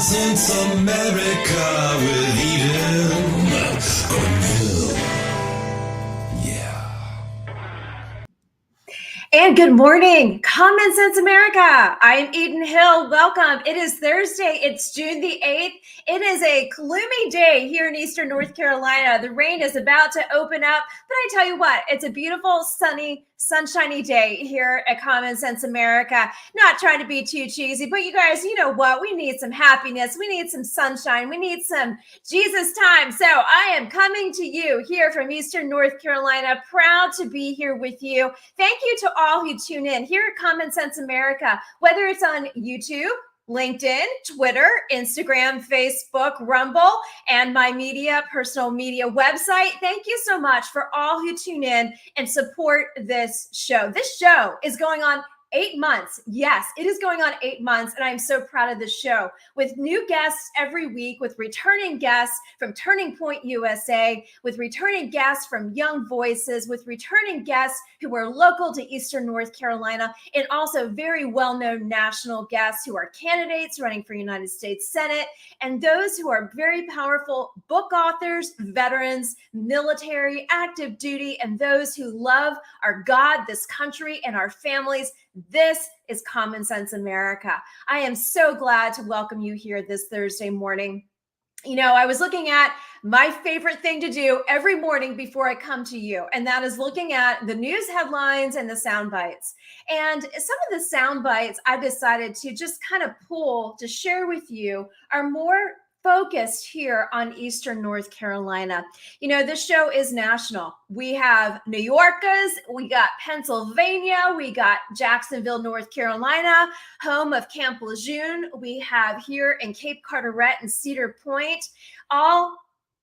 Sense America with Eden Cornell. Yeah. And good morning, Common Sense America. I am Eden Hill. Welcome. It is Thursday. It's June the 8th. It is a gloomy day here in Eastern North Carolina. The rain is about to open up, but I tell you what, it's a beautiful, sunny, sunshiny day here at Common Sense America. Not trying to be too cheesy, but you guys, you know what? We need some happiness. We need some sunshine. We need some Jesus time. So I am coming to you here from Eastern North Carolina, proud to be here with you. Thank you to all who tune in here at Common Sense America, whether it's on YouTube, LinkedIn, Twitter, Instagram, Facebook, Rumble, and my personal media website. Thank you so much for all who tune in and support this show. This show is going on 8 months. Yes, it is going on 8 months, and I'm so proud of this show with new guests every week, with returning guests from Turning Point USA, with returning guests from Young Voices, with returning guests who are local to Eastern North Carolina, and also very well-known national guests who are candidates running for United States Senate, and those who are very powerful book authors, veterans, military, active duty, and those who love our God, this country, and our families. This is Common Sense America. I am so glad to welcome you here this Thursday morning. You know, I was looking at my favorite thing to do every morning before I come to you, and that is looking at the news headlines and the sound bites. And some of the sound bites I decided to just kind of pull to share with you are more focused here on Eastern North Carolina. You know, this show is national. We have New Yorkers, we got Pennsylvania, we got Jacksonville, North Carolina, home of Camp Lejeune. We have here in Cape Carteret and Cedar Point, all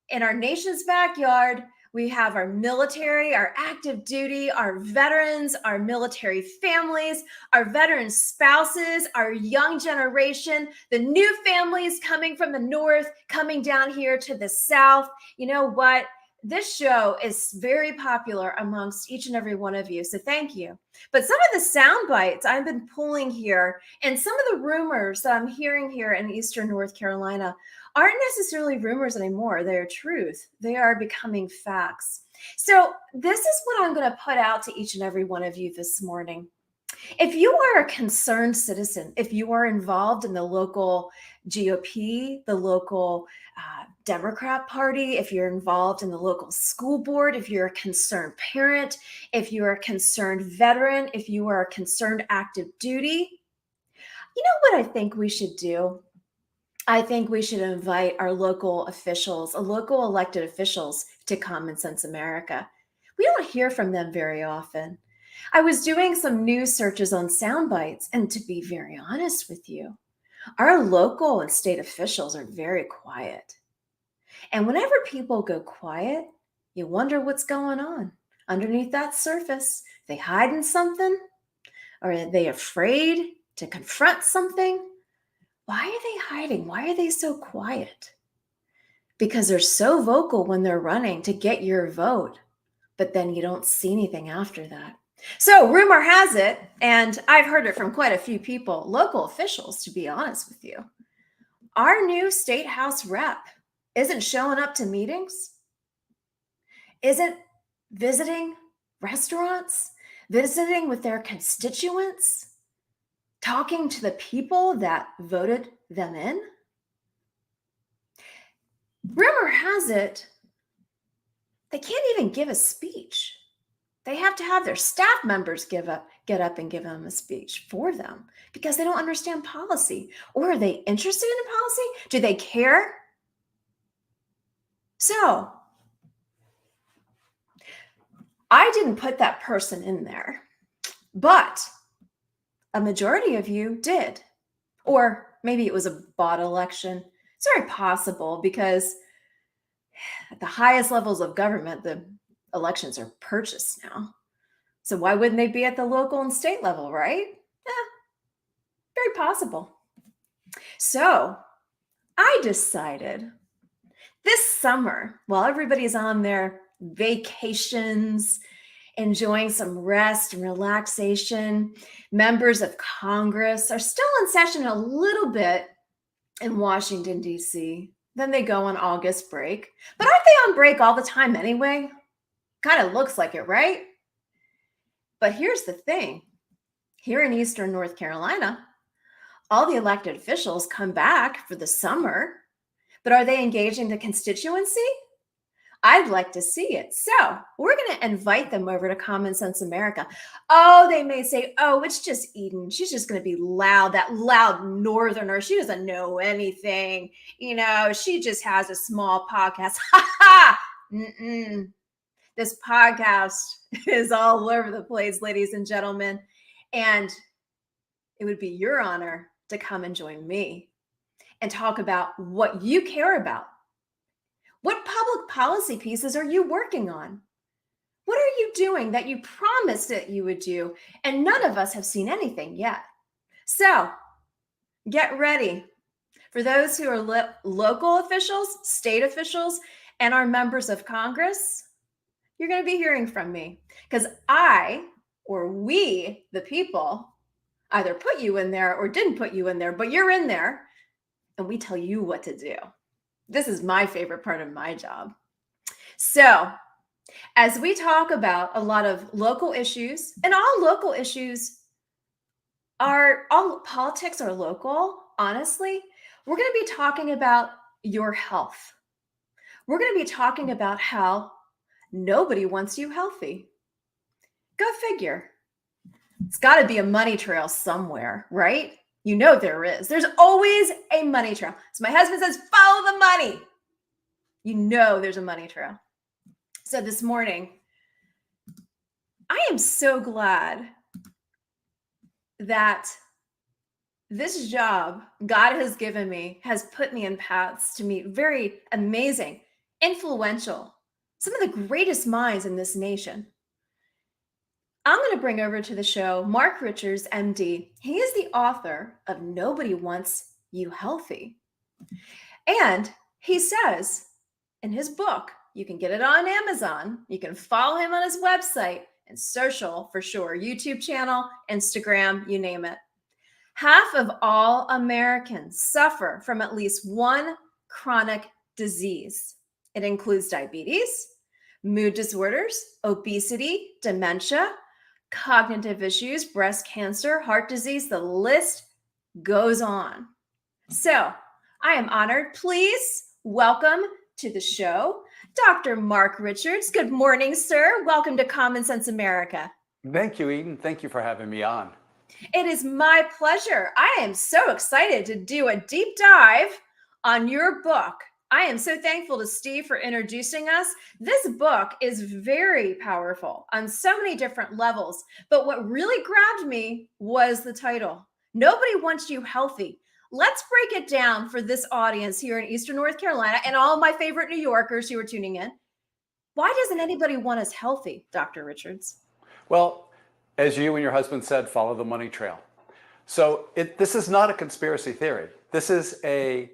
in our nation's backyard. We have our military, our active duty, our veterans, our military families, our veteran spouses, our young generation, the new families coming from the north, coming down here to the south. You know what? This show is very popular amongst each and every one of you, so thank you. But some of the sound bites I've been pulling here and some of the rumors that I'm hearing here in Eastern North Carolina aren't necessarily rumors anymore. They're truth. They are becoming facts. So this is what I'm going to put out to each and every one of you this morning. If you are a concerned citizen, if you are involved in the local GOP, the local Democrat Party, if you're involved in the local school board, if you're a concerned parent, if you're a concerned veteran, if you are a concerned active duty, you know what I think we should do? I think we should invite our local officials, local elected officials, to Common Sense America. We don't hear from them very often. I was doing some news searches on sound bites, and to be very honest with you, our local and state officials are very quiet. And whenever people go quiet, you wonder what's going on underneath that surface. They hiding something? Or are they afraid to confront something? Why are they hiding? Why are they so quiet? Because they're so vocal when they're running to get your vote, but then you don't see anything after that. So rumor has it, and I've heard it from quite a few people, local officials, to be honest with you, our new state house rep isn't showing up to meetings, isn't visiting restaurants, visiting with their constituents, talking to the people that voted them in. Rumor has it, they can't even give a speech. They have to have their staff members get up and give them a speech for them because they don't understand policy. Or are they interested in the policy? Do they care? So I didn't put that person in there, but a majority of you did. Or maybe it was a bot election. It's very possible because at the highest levels of government, the elections are purchased now. So why wouldn't they be at the local and state level, right? Very possible. So I decided this summer, while everybody's on their vacations, enjoying some rest and relaxation, members of Congress are still in session a little bit. in Washington, D.C. Then they go on August break. But aren't they on break all the time anyway? Kind of looks like it, right? But here's the thing. Here in Eastern North Carolina, all the elected officials come back for the summer, but are they engaging the constituency? I'd like to see it. So we're going to invite them over to Common Sense America. Oh, they may say, oh, it's just Eden. She's just going to be loud, that loud northerner. She doesn't know anything. She just has a small podcast. Ha ha! This podcast is all over the place, ladies and gentlemen. And it would be your honor to come and join me and talk about what you care about. What public policy pieces are you working on? What are you doing that you promised that you would do? And none of us have seen anything yet. So get ready. For those who are local officials, state officials, and our members of Congress, you're going to be hearing from me because we, the people, either put you in there or didn't put you in there, but you're in there and we tell you what to do. This is my favorite part of my job. So as we talk about a lot of local issues, and all local issues all politics are local, honestly, we're going to be talking about your health. We're going to be talking about how nobody wants you healthy. Go figure. It's got to be a money trail somewhere, right? There is. There's always a money trail. So my husband says, follow the money. There's a money trail. So this morning, I am so glad that this job God has given me has put me in paths to meet very amazing, influential, some of the greatest minds in this nation. I'm going to bring over to the show Mark Richards, MD. He is the author of Nobody Wants You Healthy. And he says in his book, you can get it on Amazon. You can follow him on his website and social for sure, YouTube channel, Instagram, you name it. Half of all Americans suffer from at least one chronic disease. It includes diabetes, mood disorders, obesity, dementia, cognitive issues, breast cancer, heart disease, the list goes on. So I am honored. Please welcome to the show, Dr. Mark Richards. Good morning, sir. Welcome to Common Sense America. Thank you, Eden. Thank you for having me on. It is my pleasure. I am so excited to do a deep dive on your book. I am so thankful to Steve for introducing us. This book is very powerful on so many different levels. But what really grabbed me was the title, Nobody Wants You Healthy. Let's break it down for this audience here in Eastern North Carolina and all my favorite New Yorkers who are tuning in. Why doesn't anybody want us healthy, Dr. Richards? Well, as you and your husband said, follow the money trail. So this is not a conspiracy theory. This is a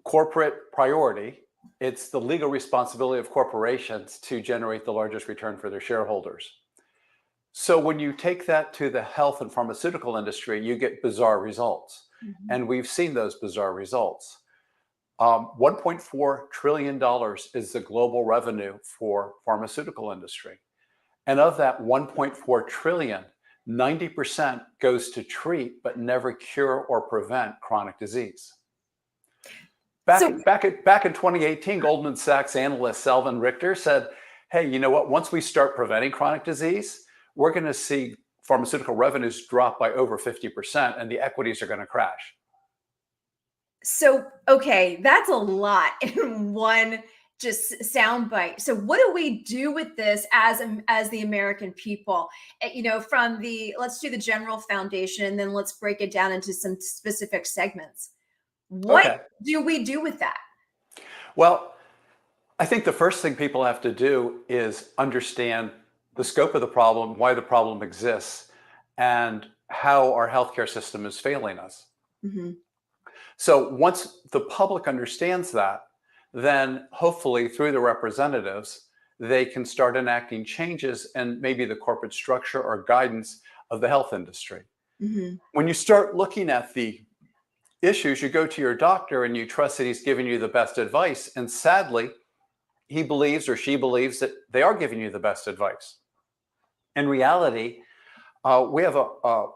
corporate priority. It's the legal responsibility of corporations to generate the largest return for their shareholders. So when you take that to the health and pharmaceutical industry, you get bizarre results. Mm-hmm. And we've seen those bizarre results. $1.4 trillion is the global revenue for pharmaceutical industry. And of that 1.4 trillion, 90% goes to treat but never cure or prevent chronic disease. Back in 2018, Goldman Sachs analyst Selvin Richter said, hey, you know what? Once we start preventing chronic disease, we're going to see pharmaceutical revenues drop by over 50% and the equities are going to crash. So, okay, that's a lot in one just soundbite. So what do we do with this as the American people? Let's do the general foundation and then let's break it down into some specific segments. What do we do with that? Well, I think the first thing people have to do is understand the scope of the problem, why the problem exists, and how our healthcare system is failing us. Mm-hmm. So once the public understands that, then hopefully through the representatives, they can start enacting changes in maybe the corporate structure or guidance of the health industry. Mm-hmm. When you start looking at the issues, you go to your doctor and you trust that he's giving you the best advice. And sadly, he believes or she believes that they are giving you the best advice. In reality, we have a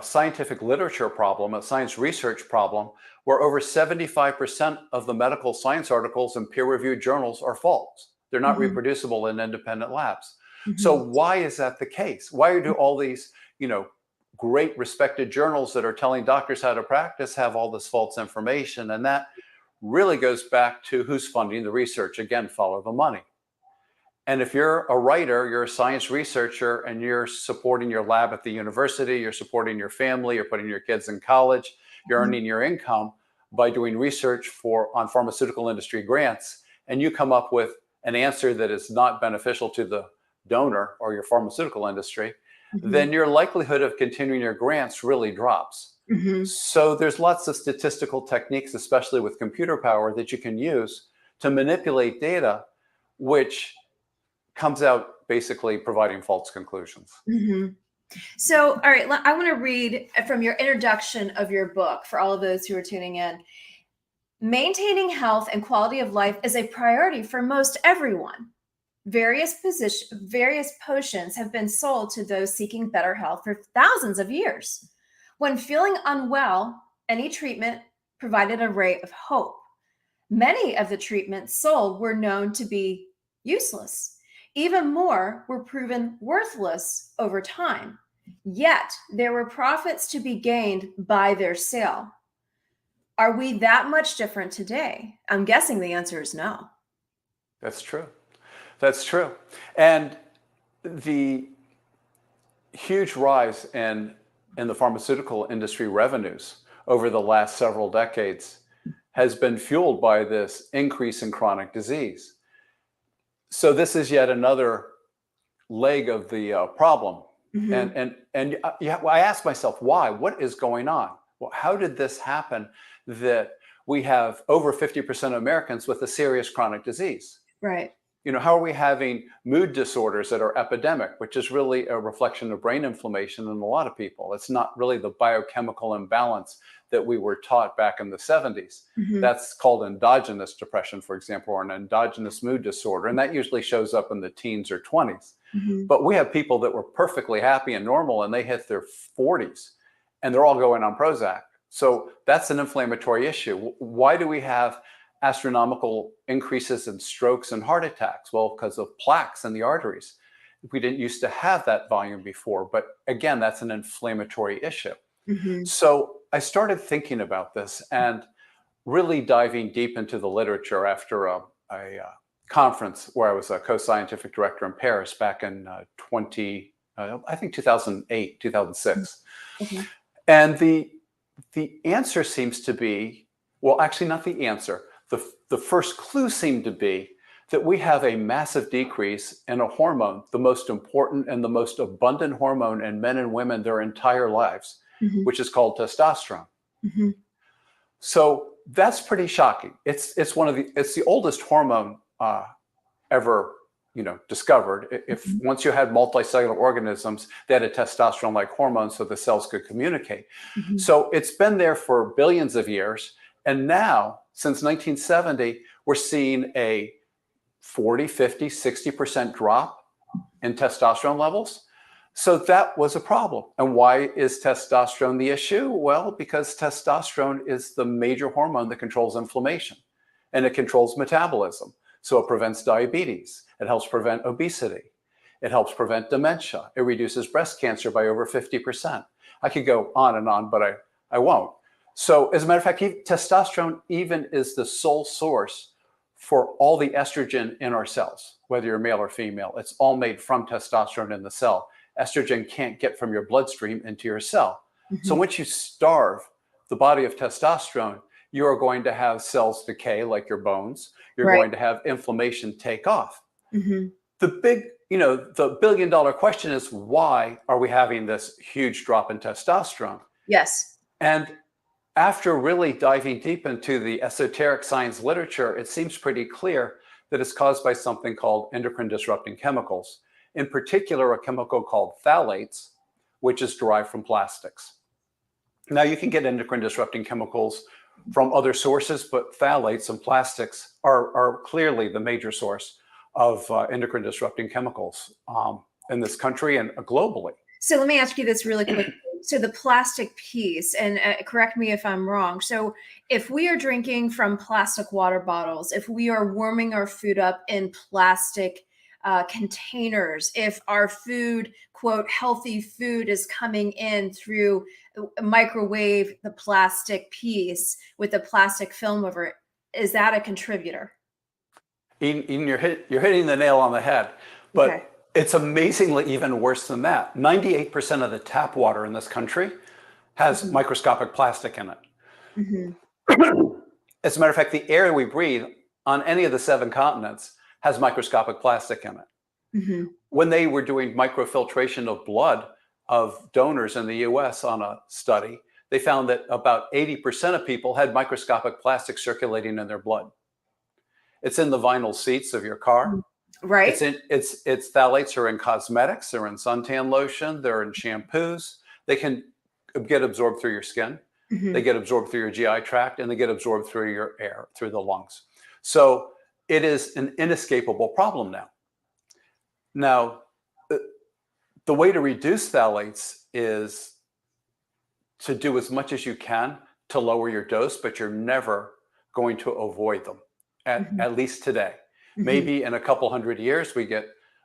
scientific literature problem, a science research problem, where over 75% of the medical science articles in peer-reviewed journals are false. They're not reproducible in independent labs. So why is that the case? Why do all these, great respected journals that are telling doctors how to practice have all this false information? And that really goes back to who's funding the research. Again, follow the money. And if you're a writer, you're a science researcher, and you're supporting your lab at the university, you're supporting your family, you're putting your kids in college, you're earning your income by doing research on pharmaceutical industry grants, and you come up with an answer that is not beneficial to the donor or your pharmaceutical industry, then your likelihood of continuing your grants really drops. So there's lots of statistical techniques, especially with computer power, that you can use to manipulate data, which comes out basically providing false conclusions. So, all right, I want to read from your introduction of your book for all of those who are tuning in. Maintaining health and quality of life is a priority for most everyone. Various potions have been sold to those seeking better health for thousands of years. When feeling unwell, any treatment provided a ray of hope. Many of the treatments sold were known to be useless. Even more were proven worthless over time. Yet there were profits to be gained by their sale. Are we that much different today? I'm guessing the answer is no. That's true. That's true. And the huge rise in the pharmaceutical industry revenues over the last several decades has been fueled by this increase in chronic disease. So this is yet another leg of the problem. And I ask myself, why? What is going on? Well, how did this happen that we have over 50% of Americans with a serious chronic disease? Right. How are we having mood disorders that are epidemic, which is really a reflection of brain inflammation in a lot of people? It's not really the biochemical imbalance that we were taught back in the 70s. That's called endogenous depression, for example, or an endogenous mood disorder. And that usually shows up in the teens or 20s. But we have people that were perfectly happy and normal, and they hit their 40s, and they're all going on Prozac. So that's an inflammatory issue. Why do we have astronomical increases in strokes and heart attacks? Well, because of plaques in the arteries. We didn't used to have that volume before, but again, that's an inflammatory issue. So I started thinking about this and really diving deep into the literature after a conference where I was a co-scientific director in Paris back in 2008, 2006. And the answer seems to be, well, actually not the answer. The first clue seemed to be that we have a massive decrease in a hormone, the most important and the most abundant hormone in men and women their entire lives, which is called testosterone. So that's pretty shocking. It's the oldest hormone ever discovered. If once you had multicellular organisms, they had a testosterone-like hormone so the cells could communicate. So it's been there for billions of years. And now, since 1970, we're seeing a 40, 50, 60% drop in testosterone levels. So that was a problem. And why is testosterone the issue? Well, because testosterone is the major hormone that controls inflammation, and it controls metabolism. So it prevents diabetes. It helps prevent obesity. It helps prevent dementia. It reduces breast cancer by over 50%. I could go on, but I won't. So as a matter of fact, testosterone even is the sole source for all the estrogen in our cells, whether you're male or female. It's all made from testosterone in the cell. Estrogen can't get from your bloodstream into your cell. So once you starve the body of testosterone, you are going to have cells decay like your bones. You're going to have inflammation take off. The big, the billion-dollar question is, why are we having this huge drop in testosterone? Yes. And after really diving deep into the esoteric science literature, it seems pretty clear that it's caused by something called endocrine disrupting chemicals. In particular, a chemical called phthalates, which is derived from plastics. Now, you can get endocrine disrupting chemicals from other sources, but phthalates and plastics are clearly the major source of endocrine disrupting chemicals in this country and globally. So let me ask you this really quickly. So the plastic piece, and correct me if I'm wrong. So if we are drinking from plastic water bottles, if we are warming our food up in plastic containers, if our food, quote, healthy food is coming in through microwave, the plastic piece with the plastic film over it, is that a contributor? Eden, you're hitting the nail on the head, but Okay. it's amazingly even worse than that. 98% of the tap water in this country has microscopic plastic in it. Mm-hmm. As a matter of fact, the air we breathe on any of the 7 continents has microscopic plastic in it. Mm-hmm. When they were doing microfiltration of blood of donors in the US on a study, they found that about 80% of people had microscopic plastic circulating in their blood. It's in the vinyl seats of your car. Right. It's phthalates are in cosmetics, they're in suntan lotion, they're in shampoos. They can get absorbed through your skin. Mm-hmm. They get absorbed through your GI tract, and they get absorbed through your air, through the lungs. So it is an inescapable problem now. Now, the way to reduce phthalates is to do as much as you can to lower your dose, but you're never going to avoid them, at least today. Maybe in a couple hundred years,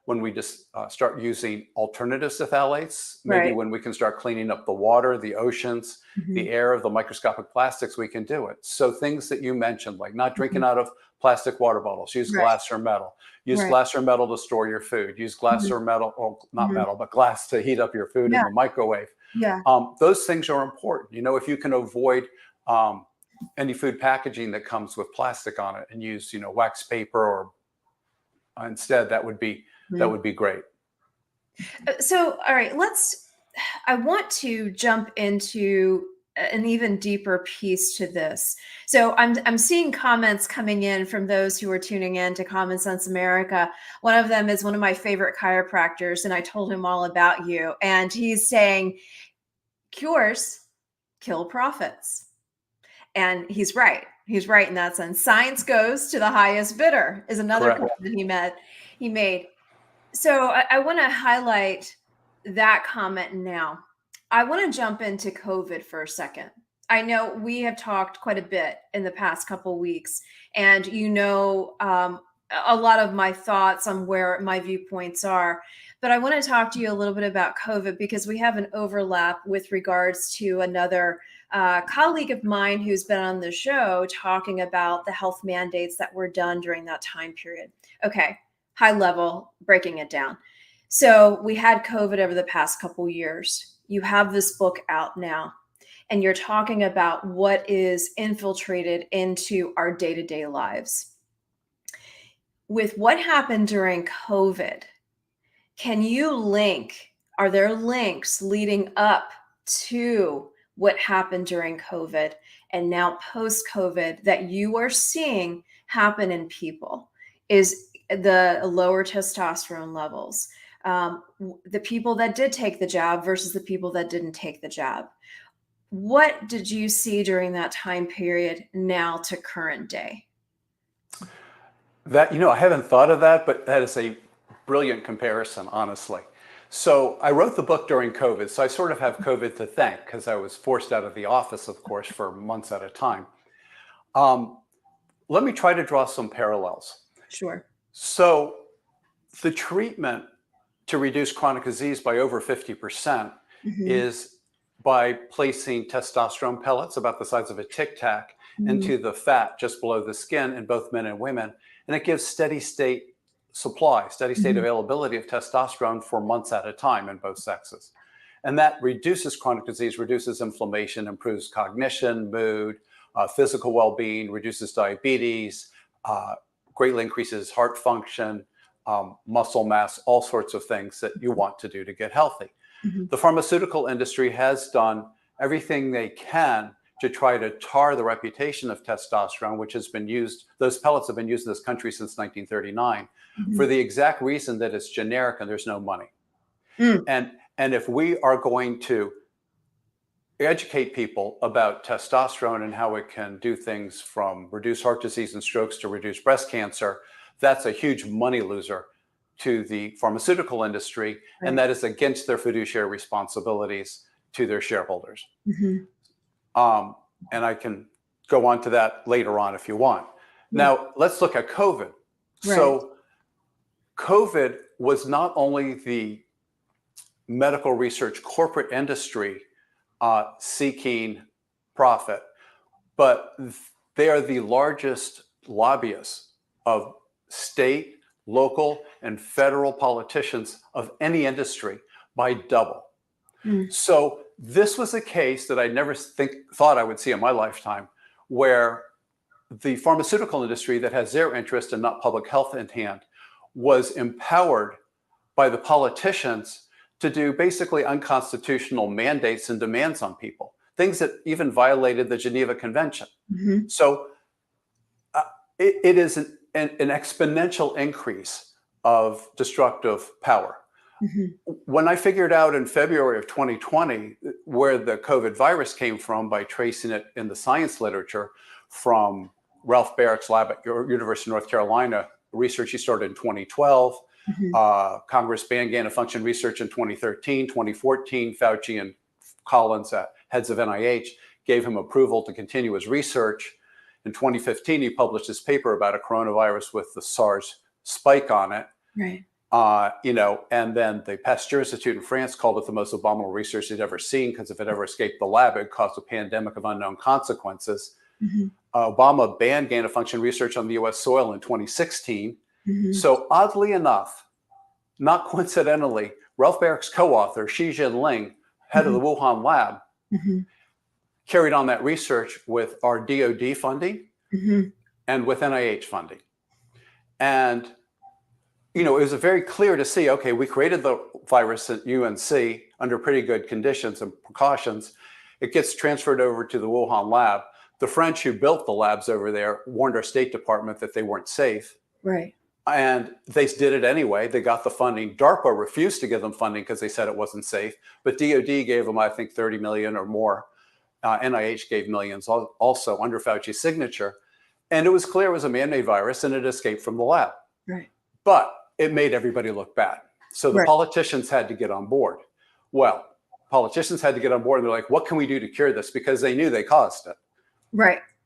when we just start using alternatives to phthalates, maybe Right. when we can start cleaning up the water, the oceans, the air of the microscopic plastics, we can do it. So things that you mentioned, like not drinking out of plastic water bottles, use Right. glass or metal, use Right. glass or metal to store your food, use glass or metal, or not metal, but glass to heat up your food in Yeah. the microwave. Yeah. Those things are important. You know, if you can avoid any food packaging that comes with plastic on it and use, wax paper or instead, that would be great. So, all right, I want to jump into an even deeper piece to this. So I'm seeing comments coming in from those who are tuning in to Common Sense America. One of them is one of my favorite chiropractors, and I told him all about you. And he's saying, cures kill profits. And he's right. He's right in that sense. Science goes to the highest bidder is another Correct. comment he made. So I want to highlight that comment now. I want to jump into COVID for a second. I know we have talked quite a bit in the past couple weeks, and a lot of my thoughts on where my viewpoints are. But I want to talk to you a little bit about COVID because we have an overlap with regards to another colleague of mine who's been on the show talking about the health mandates that were done during that time period. Okay, high level, breaking it down. So we had COVID over the past couple years. You have this book out now, and you're talking about what is infiltrated into our day-to-day lives. With what happened during COVID, are there links leading up to what happened during COVID and now post-COVID that you are seeing happen in people? Is the lower testosterone levels, the people that did take the jab versus the people that didn't take the jab? What did you see during that time period now to current day? That, I haven't thought of that, but that is a brilliant comparison, honestly. So I wrote the book during COVID, so I sort of have COVID to thank because I was forced out of the office, of course, for months at a time. Let me try to draw some parallels. Sure. So the treatment to reduce chronic disease by over 50% is by placing testosterone pellets about the size of a Tic Tac into the fat just below the skin in both men and women. And it gives steady state supply, steady state availability of testosterone for months at a time in both sexes. And that reduces chronic disease, reduces inflammation, improves cognition, mood, physical well-being, reduces diabetes, greatly increases heart function, muscle mass, all sorts of things that you want to do to get healthy. The pharmaceutical industry has done everything they can to try to tar the reputation of testosterone, which has been used, those pellets have been used in this country since 1939, for the exact reason that it's generic and there's no money. And if we are going to educate people about testosterone and how it can do things from reduce heart disease and strokes to reduce breast cancer, that's a huge money loser to the pharmaceutical industry, and that is against their fiduciary responsibilities to their shareholders. And I can go on to that later on if you want. Now, let's look at COVID. So COVID was not only the medical research corporate industry seeking profit, but they are the largest lobbyists of state, local, and federal politicians of any industry by double. So this was a case that I never thought I would see in my lifetime, where the pharmaceutical industry that has their interest and not public health in hand was empowered by the politicians to do basically unconstitutional mandates and demands on people, things that even violated the Geneva Convention. So it is an exponential increase of destructive power. When I figured out in February of 2020 where the COVID virus came from by tracing it in the science literature from Ralph Barrick's lab at University of North Carolina, research he started in 2012, Congress banned gain-of-function research in 2013, 2014, Fauci and Collins, heads of NIH, gave him approval to continue his research. In 2015, he published his paper about a coronavirus with the SARS spike on it. And then the Pasteur Institute in France called it the most abominable research they'd ever seen, because if it ever escaped the lab, it caused a pandemic of unknown consequences. Obama banned gain-of-function research on the US soil in 2016. So oddly enough, not coincidentally, Ralph Barrick's co-author, Xi Jinping, head of the Wuhan lab, carried on that research with our DoD funding and with NIH funding. And it was very clear to see, okay, we created the virus at UNC under pretty good conditions and precautions. It gets transferred over to the Wuhan lab. The French who built the labs over there warned our State Department that they weren't safe. And they did it anyway. They got the funding. DARPA refused to give them funding because they said it wasn't safe. But DoD gave them, I think, 30 million or more. NIH gave millions also under Fauci's signature. And it was clear it was a man-made virus and it escaped from the lab. But it made everybody look bad. So the politicians had to get on board. Well, politicians had to get on board and they're like, what can we do to cure this? Because they knew they caused it.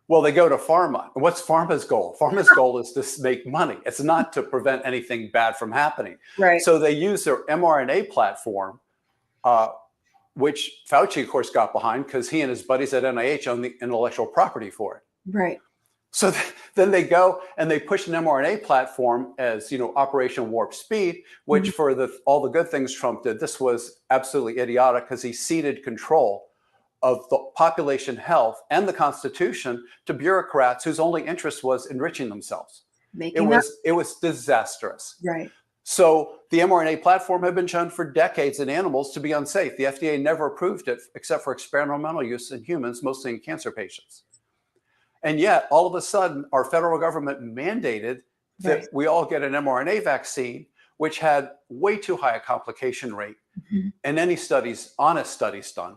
Well, they go to pharma. And what's pharma's goal? Pharma's goal is to make money. It's not to prevent anything bad from happening. So they use their mRNA platform, which Fauci, of course, got behind because he and his buddies at NIH own the intellectual property for it. So then they go and they push an mRNA platform as, Operation Warp Speed, which for all the good things Trump did, this was absolutely idiotic because he ceded control of the population health and the Constitution to bureaucrats whose only interest was enriching themselves. It was disastrous. So the mRNA platform had been shown for decades in animals to be unsafe. The FDA never approved it except for experimental use in humans, mostly in cancer patients. And yet, all of a sudden, our federal government mandated that we all get an mRNA vaccine, which had way too high a complication rate in any studies, honest studies done,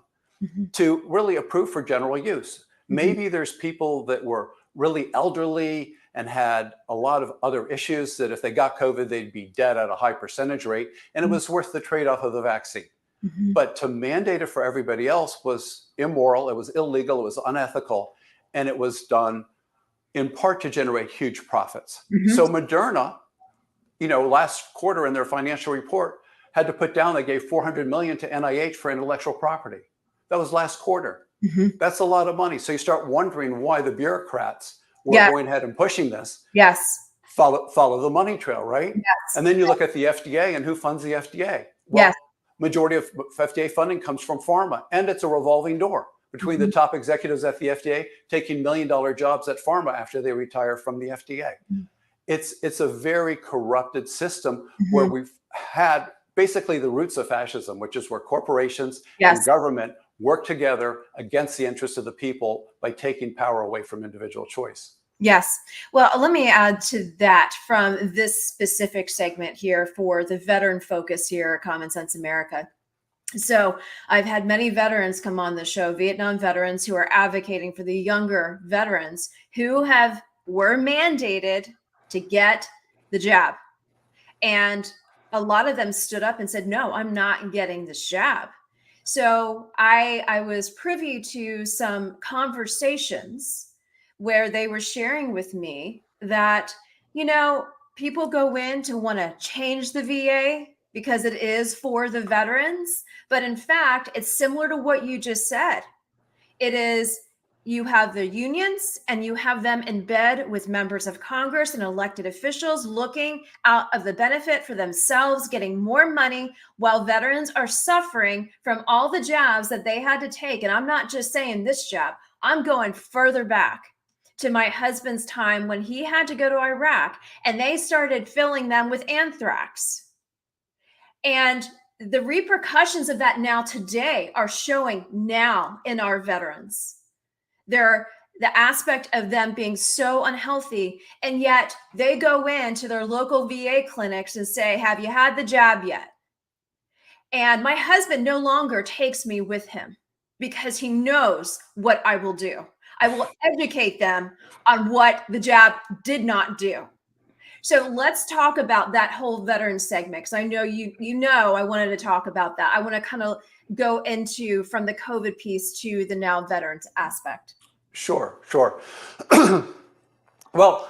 to really approve for general use. Maybe there's people that were really elderly and had a lot of other issues that if they got COVID, they'd be dead at a high percentage rate. And it was worth the trade-off of the vaccine. But to mandate it for everybody else was immoral. It was illegal. It was unethical. And it was done in part to generate huge profits. So Moderna, last quarter in their financial report had to put down, they gave $400 million to NIH for intellectual property. That was last quarter. That's a lot of money. So you start wondering why the bureaucrats were going ahead and pushing this. Follow the money trail, right? And then you look at the FDA and who funds the FDA? Well, majority of FDA funding comes from pharma, and it's a revolving door between the top executives at the FDA taking $1 million jobs at pharma after they retire from the FDA. It's a very corrupted system where we've had basically the roots of fascism, which is where corporations and government work together against the interests of the people by taking power away from individual choice. Well, let me add to that from this specific segment here for the veteran focus here, Common Sense America. So I've had many veterans come on the show, Vietnam veterans who are advocating for the younger veterans who were mandated to get the jab. And a lot of them stood up and said, no, I'm not getting this jab. So I was privy to some conversations where they were sharing with me that, people go in to want to change the VA because it is for the veterans. But in fact, it's similar to what you just said. It is, you have the unions and you have them in bed with members of Congress and elected officials looking out of the benefit for themselves, getting more money while veterans are suffering from all the jabs that they had to take. And I'm not just saying this jab, I'm going further back to my husband's time when he had to go to Iraq and they started filling them with anthrax. And the repercussions of that now today are showing now in our veterans. They're the aspect of them being so unhealthy, and yet they go into their local VA clinics and say, have you had the jab yet? And my husband no longer takes me with him because he knows what I will do. I will educate them on what the jab did not do. So let's talk about that whole veteran segment, because I know I wanted to talk about that. I want to kind of go into from the COVID piece to the now veterans aspect. Sure. Well,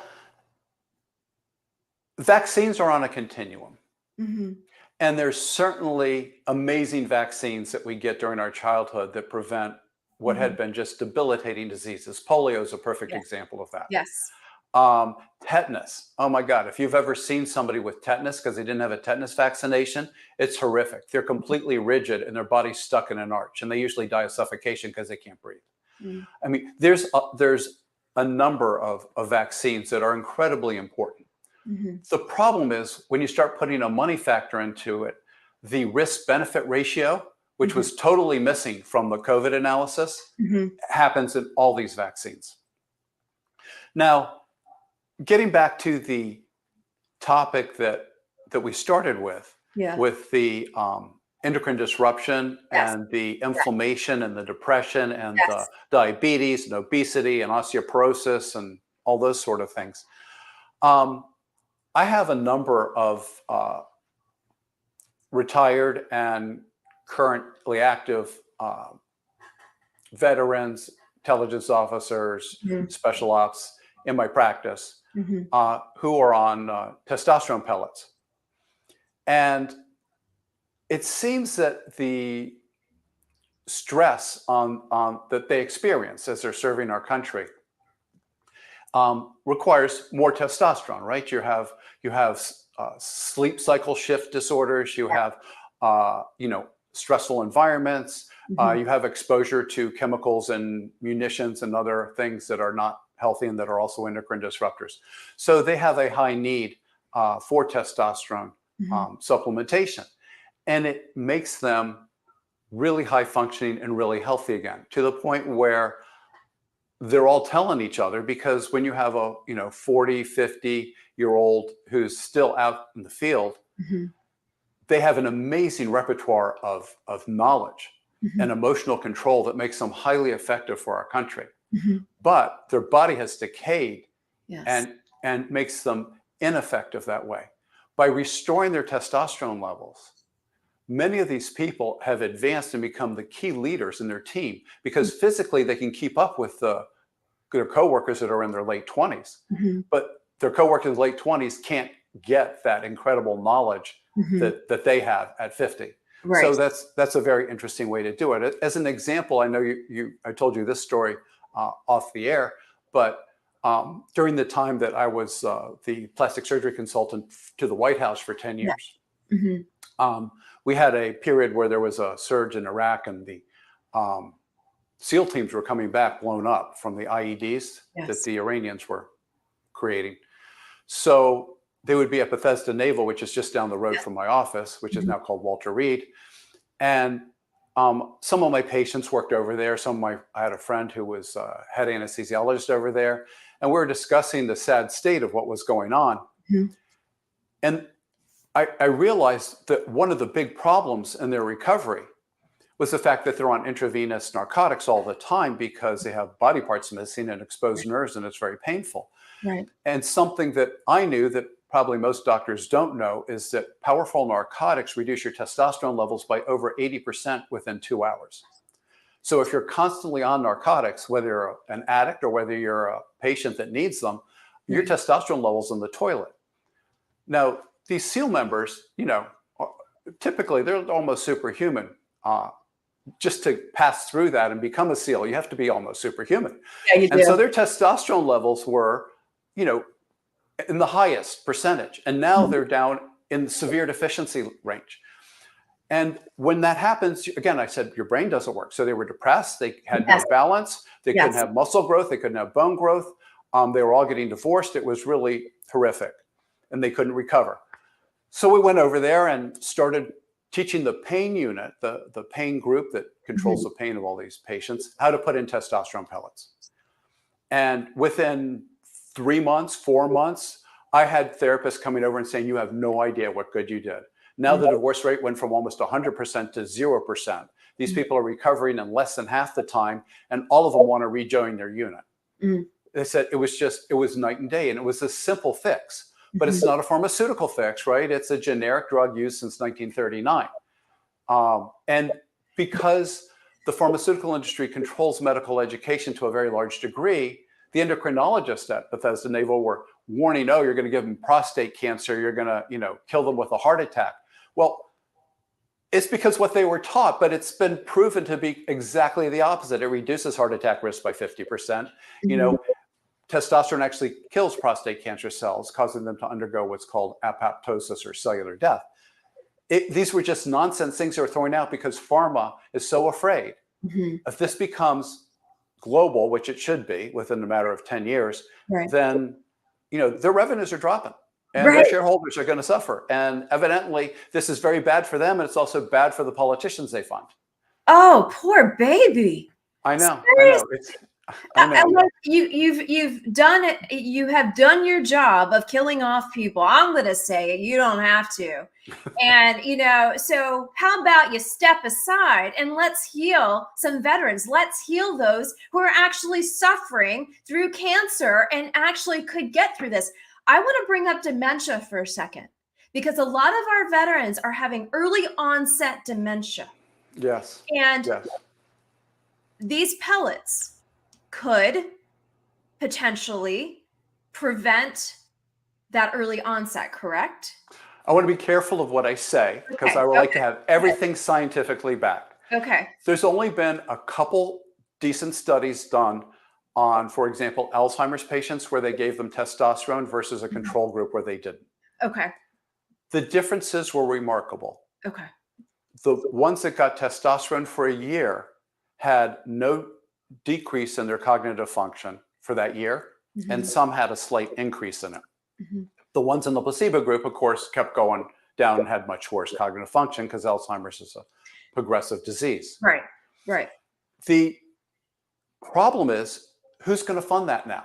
vaccines are on a continuum. Mm-hmm. And there's certainly amazing vaccines that we get during our childhood that prevent what had been just debilitating diseases. Polio is a perfect example of that. Yes. Tetanus. Oh my God. If you've ever seen somebody with tetanus because they didn't have a tetanus vaccination, it's horrific. They're completely rigid and their body's stuck in an arch, and they usually die of suffocation because they can't breathe. Mm. I mean, there's a number of vaccines that are incredibly important. Mm-hmm. The problem is when you start putting a money factor into it, the risk-benefit ratio, which was totally missing from the COVID analysis, happens in all these vaccines. Now, getting back to the topic that we started with the endocrine disruption and the inflammation and the depression and the diabetes and obesity and osteoporosis and all those sort of things. I have a number of retired and currently active veterans, intelligence officers, special ops in my practice who are on testosterone pellets. And it seems that the stress that they experience as they're serving our country requires more testosterone, right? You have sleep cycle shift disorders. You have stressful environments. You have exposure to chemicals and munitions and other things that are not healthy and that are also endocrine disruptors. So they have a high need for testosterone supplementation, and it makes them really high functioning and really healthy again, to the point where they're all telling each other, because when you have a 40, 50-year-old who's still out in the field, they have an amazing repertoire of knowledge and emotional control that makes them highly effective for our country. But their body has decayed and makes them ineffective that way. By restoring their testosterone levels, many of these people have advanced and become the key leaders in their team, because physically they can keep up with their coworkers that are in their late 20s. But their coworkers in their late 20s can't get that incredible knowledge that they have at 50. Right. So that's a very interesting way to do it. As an example, I know I told you this story off the air, but during the time that I was the plastic surgery consultant to the White House for 10 years, we had a period where there was a surge in Iraq, and the SEAL teams were coming back blown up from the IEDs that the Iranians were creating. So they would be at Bethesda Naval, which is just down the road from my office, which is now called Walter Reed. And some of my patients worked over there. I had a friend who was head anesthesiologist over there, and we were discussing the sad state of what was going on. And I realized that one of the big problems in their recovery was the fact that they're on intravenous narcotics all the time because they have body parts missing and exposed nerves, and it's very painful. Right. And something that I knew that probably most doctors don't know is that powerful narcotics reduce your testosterone levels by over 80% within 2 hours. So if you're constantly on narcotics, whether you're an addict or whether you're a patient that needs them, your testosterone levels in the toilet. Now, these SEAL members, typically they're almost superhuman. Just to pass through that and become a SEAL, you have to be almost superhuman. Yeah, you do. And so their testosterone levels were, in the highest percentage. And now they're down in the severe deficiency range. And when that happens, again, I said your brain doesn't work. So they were depressed. They had no balance. They couldn't have muscle growth. They couldn't have bone growth. They were all getting divorced. It was really horrific. And they couldn't recover. So we went over there and started teaching the pain unit, the pain group that controls the pain of all these patients, how to put in testosterone pellets. And within 3 months, 4 months, I had therapists coming over and saying, you have no idea what good you did. Now the divorce rate went from almost 100% to 0%. These people are recovering in less than half the time, and all of them want to rejoin their unit. They said it was night and day, and it was a simple fix, but it's not a pharmaceutical fix, right? It's a generic drug used since 1939. And because the pharmaceutical industry controls medical education to a very large degree, the endocrinologists at Bethesda Naval were warning, oh, you're going to give them prostate cancer, you're going to, kill them with a heart attack. Well, it's because what they were taught, but it's been proven to be exactly the opposite. It reduces heart attack risk by 50%. Testosterone actually kills prostate cancer cells, causing them to undergo what's called apoptosis or cellular death. These were just nonsense things they were throwing out because pharma is so afraid. If this becomes global, which it should be within a matter of 10 years, then their revenues are dropping and their shareholders are going to suffer. And evidently, this is very bad for them, and it's also bad for the politicians they fund. Oh, poor baby. I know. Seriously? I know. You've done it. You have done your job of killing off people. I'm going to say it. You don't have to. And, so how about you step aside and let's heal some veterans. Let's heal those who are actually suffering through cancer and actually could get through this. I want to bring up dementia for a second, because a lot of our veterans are having early onset dementia. Yes. And these pellets could potentially prevent that early onset, correct? I want to be careful of what I say because I would like to have everything scientifically backed. Okay. There's only been a couple decent studies done on, for example, Alzheimer's patients where they gave them testosterone versus a control group where they didn't. Okay. The differences were remarkable. Okay. The ones that got testosterone for a year had no decrease in their cognitive function for that year, and some had a slight increase in it. The ones in the placebo group, of course, kept going down and had much worse cognitive function because Alzheimer's is a progressive disease. Right. The problem is, who's going to fund that now?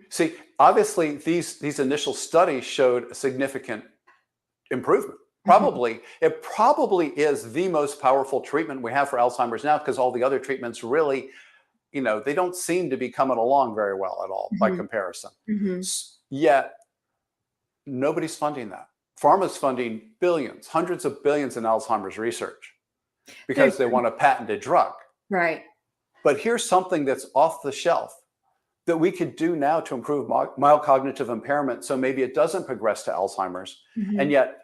See, obviously, these initial studies showed a significant improvement. It probably is the most powerful treatment we have for Alzheimer's now, because all the other treatments really, they don't seem to be coming along very well at all by comparison. Yet, nobody's funding that. Pharma's funding billions, hundreds of billions in Alzheimer's research because they want a patented drug. Right. But here's something that's off the shelf that we could do now to improve mild cognitive impairment, so maybe it doesn't progress to Alzheimer's. And yet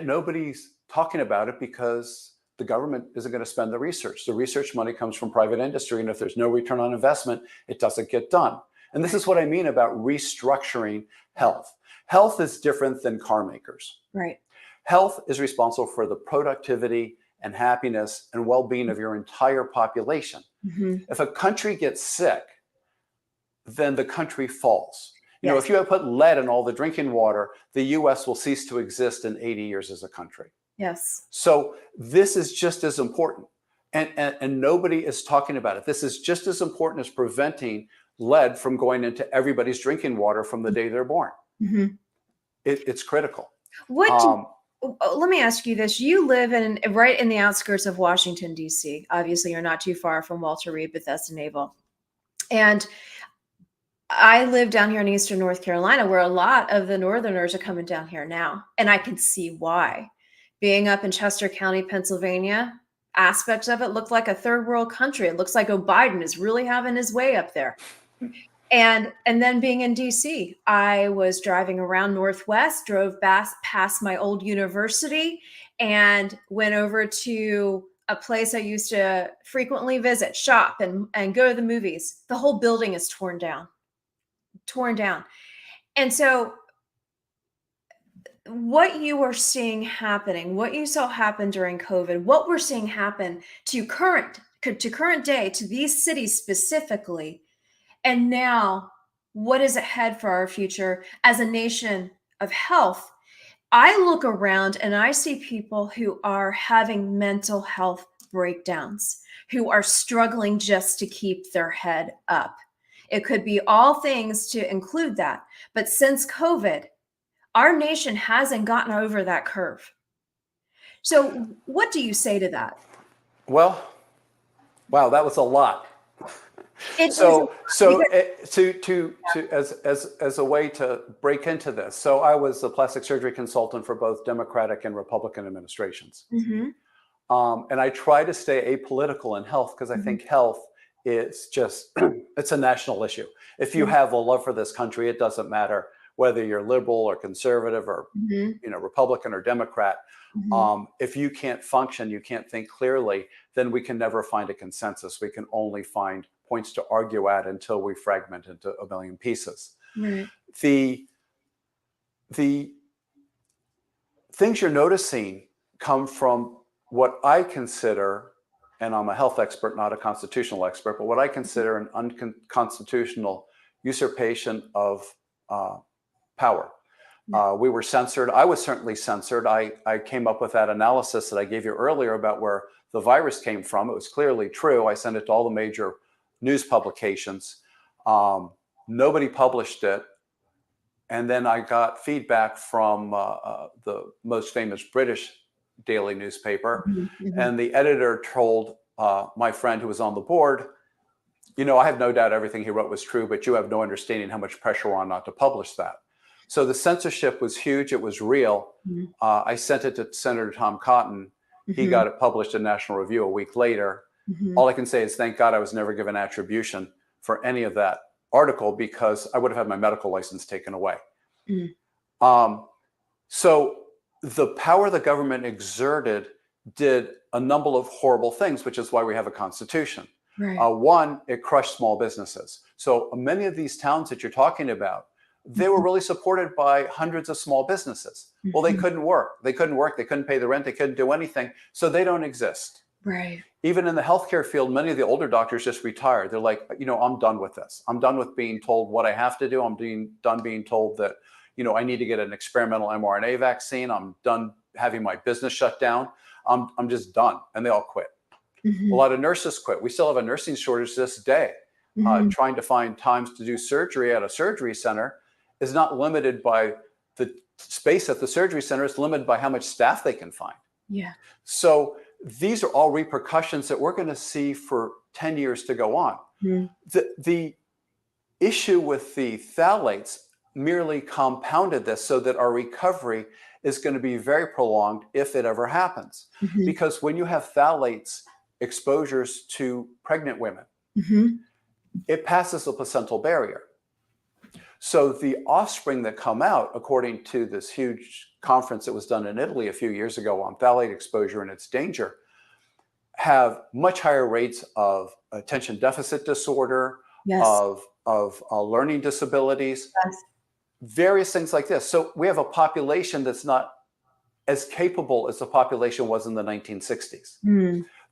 nobody's talking about it because the government isn't going to spend the research. The research money comes from private industry, and if there's no return on investment, it doesn't get done. And this is what I mean about restructuring health. Health is different than car makers. Right. Health is responsible for the productivity and happiness and well-being of your entire population. If a country gets sick, then the country falls. If you have put lead in all the drinking water, the US will cease to exist in 80 years as a country. Yes. So this is just as important. And nobody is talking about it. This is just as important as preventing lead from going into everybody's drinking water from the day they're born. It's critical. What Let me ask you this. You live right in the outskirts of Washington, D.C. Obviously, you're not too far from Walter Reed, Bethesda Naval. And I live down here in Eastern North Carolina, where a lot of the Northerners are coming down here now. And I can see why. Being up in Chester County, Pennsylvania, aspects of it look like a third world country. It looks like Biden is really having his way up there. And then being in DC, I was driving around Northwest, drove past my old university, and went over to a place I used to frequently visit, shop, and go to the movies. The whole building is torn down. And so what you are seeing happening, what you saw happen during COVID, what we're seeing happen to current day, to these cities specifically, and now what is ahead for our future as a nation of health. I look around and I see people who are having mental health breakdowns, who are struggling just to keep their head up. It could be all things to include that. But since COVID, our nation hasn't gotten over that curve. So what do you say to that? Well, wow, that was a lot. As a way to break into this. So I was a plastic surgery consultant for both Democratic and Republican administrations. Mm-hmm. And I try to stay apolitical in health because I think health is just, it's a national issue. If you have a love for this country, it doesn't matter whether you're liberal or conservative or Republican or Democrat. If you can't function, you can't think clearly, then we can never find a consensus. We can only find points to argue at until we fragment into a million pieces. Right. The things you're noticing come from what I consider, and I'm a health expert, not a constitutional expert, but what I consider an unconstitutional usurpation of power. We were censored. I was certainly censored. I came up with that analysis that I gave you earlier about where the virus came from. It was clearly true. I sent it to all the major news publications. Nobody published it. And then I got feedback from the most famous British daily newspaper. And the editor told my friend who was on the board, I have no doubt everything he wrote was true, but you have no understanding how much pressure we're on not to publish that. So the censorship was huge. It was real. I sent it to Senator Tom Cotton. He got it published in National Review a week later. All I can say is thank God I was never given attribution for any of that article because I would have had my medical license taken away. So the power the government exerted did a number of horrible things, which is why we have a constitution. Right. One, it crushed small businesses. So many of these towns that you're talking about, they were really supported by hundreds of small businesses. Well, they couldn't work. They couldn't pay the rent. They couldn't do anything. So they don't exist. Right. Even in the healthcare field, many of the older doctors just retired. They're like, I'm done with this. I'm done with being told what I have to do. I'm done being told that, I need to get an experimental mRNA vaccine. I'm done having my business shut down. I'm just done. And they all quit. A lot of nurses quit. We still have a nursing shortage this day. Trying to find times to do surgery at a surgery center is not limited by the space at the surgery center. It's limited by how much staff they can find. Yeah. So these are all repercussions that we're going to see for 10 years to go on. The issue with the phthalates merely compounded this so that our recovery is going to be very prolonged if it ever happens. Because when you have phthalates exposures to pregnant women, it passes the placental barrier. So the offspring that come out, according to this huge conference that was done in Italy a few years ago on phthalate exposure and its danger, have much higher rates of attention deficit disorder, of learning disabilities, various things like this. So we have a population that's not as capable as the population was in the 1960s.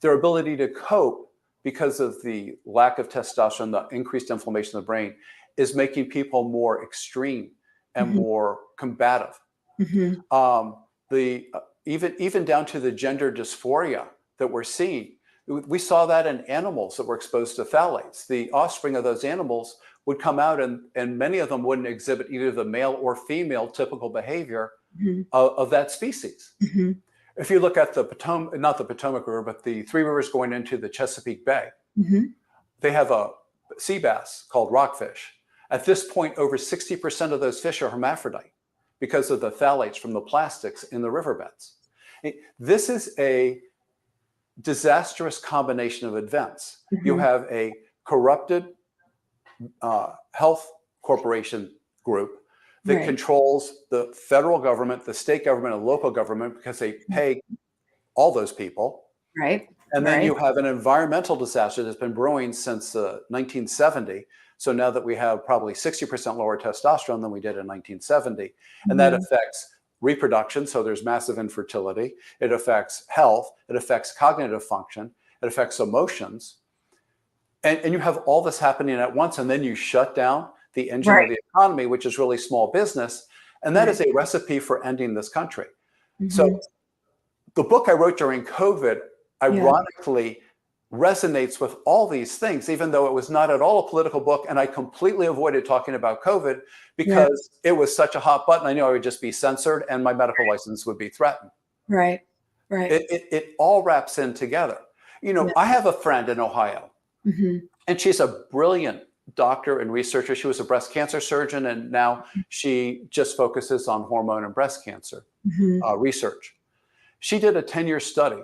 Their ability to cope because of the lack of testosterone, the increased inflammation of the brain, is making people more extreme and more combative. Even down to the gender dysphoria that we're seeing. We saw that in animals that were exposed to phthalates. The offspring of those animals would come out and many of them wouldn't exhibit either the male or female typical behavior of that species. Mm-hmm. If you look at the Potomac, not the Potomac River, but the three rivers going into the Chesapeake Bay, Mm-hmm. they have a sea bass called rockfish. At this point, over 60% of those fish are hermaphrodite because of the phthalates from the plastics in the riverbeds. This is a disastrous combination of events. You have a corrupted health corporation group that controls the federal government, the state government, and local government because they pay all those people. Right. And then you have an environmental disaster that's been brewing since 1970. So now that we have probably 60% lower testosterone than we did in 1970, and that affects reproduction. So there's massive infertility. It affects health. It affects cognitive function. It affects emotions. And you have all this happening at once, and then you shut down the engine of the economy, which is really small business. And that is a recipe for ending this country. So the book I wrote during COVID, ironically, resonates with all these things, even though it was not at all a political book. And I completely avoided talking about COVID because it was such a hot button. I knew I would just be censored and my medical license would be threatened. Right. It all wraps in together. You know, I have a friend in Ohio, and she's a brilliant doctor and researcher. She was a breast cancer surgeon, and now she just focuses on hormone and breast cancer research. She did a 10-year study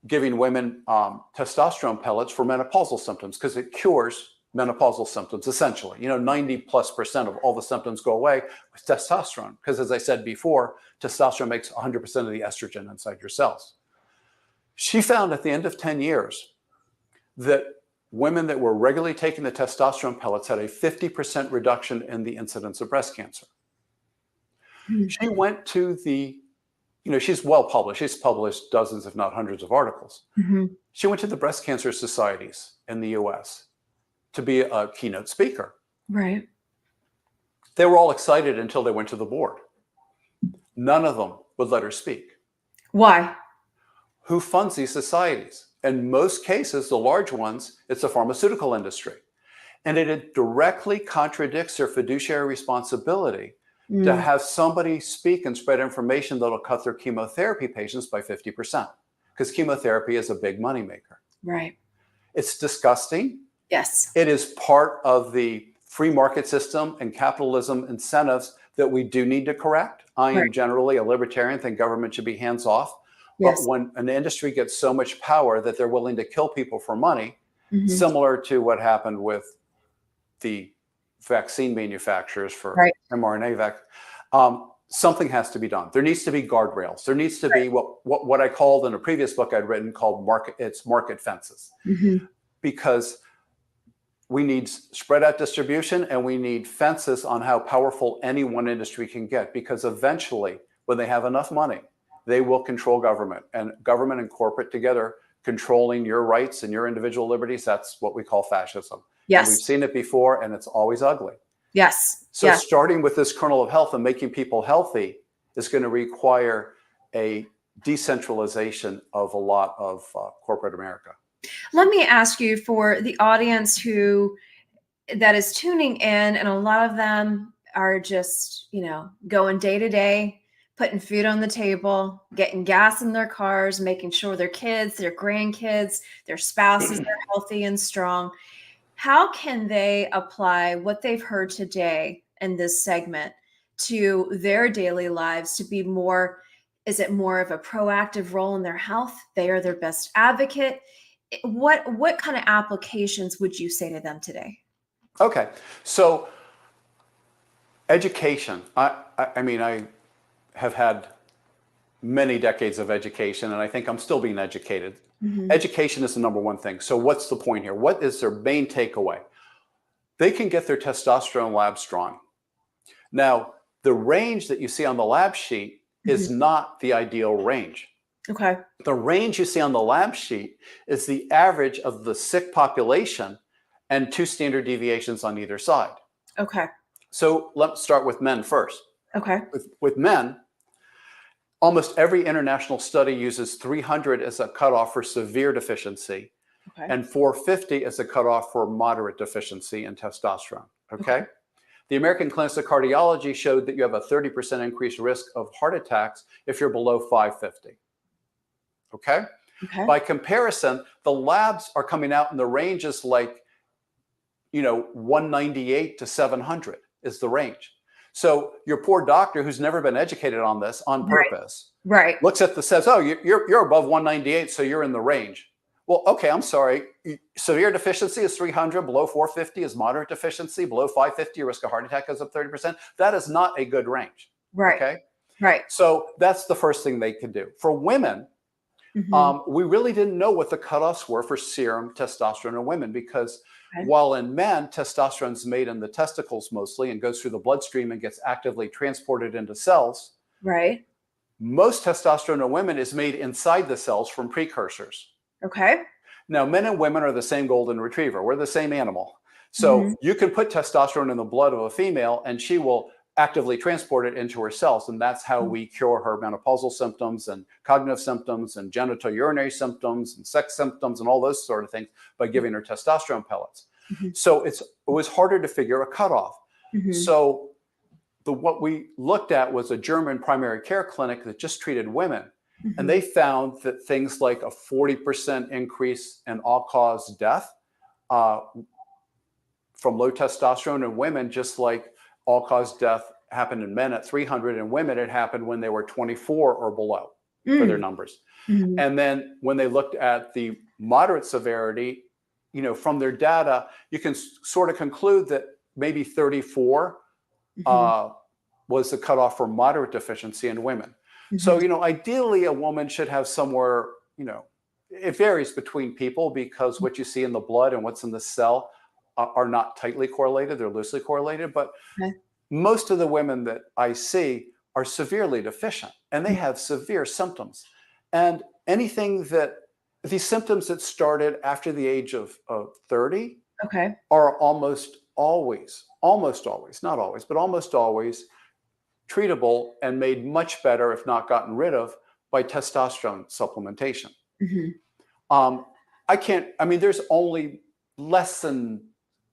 giving women testosterone pellets for menopausal symptoms because it cures menopausal symptoms, essentially. You know, 90+% of all the symptoms go away with testosterone because, as I said before, testosterone makes 100% of the estrogen inside your cells. She found at the end of 10 years that women that were regularly taking the testosterone pellets had a 50% reduction in the incidence of breast cancer. She went to the, you know, she's well published. She's published dozens, if not hundreds of articles. She went to the breast cancer societies in the US to be a keynote speaker. Right. They were all excited until they went to the board. None of them would let her speak. Why? Who funds these societies? In most cases, the large ones, it's the pharmaceutical industry. And it directly contradicts their fiduciary responsibility to have somebody speak and spread information that'll cut their chemotherapy patients by 50%, because chemotherapy is a big moneymaker. Right. It's disgusting. Yes. It is part of the free market system and capitalism incentives that we do need to correct. I am generally a libertarian, think government should be hands off. But when an industry gets so much power that they're willing to kill people for money, similar to what happened with the vaccine manufacturers for mRNA something has to be done. There needs to be guardrails. There needs to be what I called in a previous book I'd written called market fences, because we need spread out distribution and we need fences on how powerful any one industry can get, because eventually when they have enough money, they will control government, and government and corporate together controlling your rights and your individual liberties. That's what we call fascism. Yes. And we've seen it before, and it's always ugly. Yes. So starting with this kernel of health and making people healthy is going to require a decentralization of a lot of corporate America. Let me ask you, for the audience that is tuning in, and a lot of them are just, you know, going day to day, putting food on the table, getting gas in their cars, making sure their kids, their grandkids, their spouses are healthy and strong. How can they apply what they've heard today in this segment to their daily lives to be more, is it more of a proactive role in their health? They are their best advocate. What kind of applications would you say to them today? Okay. So education. I mean, I have had many decades of education, and I think I'm still being educated. Education is the number one thing. So what's the point here? What is their main takeaway? They can get their testosterone labs drawn. Now, the range that you see on the lab sheet is not the ideal range. Okay. The range you see on the lab sheet is the average of the sick population and 2 standard deviations on either side. Okay. So let's start with men first. Okay. With men, almost every international study uses 300 as a cutoff for severe deficiency, and 450 as a cutoff for moderate deficiency in testosterone. Okay. The American Clinics of Cardiology showed that you have a 30% increased risk of heart attacks if you're below 550. Okay? Okay. By comparison, the labs are coming out in the ranges like, 198 to 700 is the range. So your poor doctor who's never been educated on this on purpose Right. looks at says, oh, you're above 198, so you're in the range. Well, okay, I'm sorry. Severe deficiency is 300, below 450 is moderate deficiency, below 550, your risk of heart attack goes up 30%. That is not a good range. Right. Okay. Right. So that's the first thing they could do. For women, we really didn't know what the cutoffs were for serum testosterone in women because while in men, testosterone is made in the testicles mostly and goes through the bloodstream and gets actively transported into cells. Right. Most testosterone in women is made inside the cells from precursors. Okay. Now, men and women are the same golden retriever. We're the same animal. So you can put testosterone in the blood of a female and she will actively transport it into her cells. And that's how we cure her menopausal symptoms and cognitive symptoms and genitourinary symptoms and sex symptoms and all those sort of things by giving her testosterone pellets. So it was harder to figure a cutoff. So what we looked at was a German primary care clinic that just treated women. And they found that things like a 40% increase in all-cause death from low testosterone in women, just like all-cause death happened in men at 300, and women it happened when they were 24 or below for their numbers. And then when they looked at the moderate severity, from their data, you can sort of conclude that maybe 34 was the cutoff for moderate deficiency in women. So, ideally a woman should have somewhere, it varies between people because what you see in the blood and what's in the cell are not tightly correlated. They're loosely correlated. But most of the women that I see are severely deficient and they have severe symptoms. And these symptoms that started after the age of 30 are almost always, not always, but almost always treatable and made much better, if not gotten rid of, by testosterone supplementation. There's only less than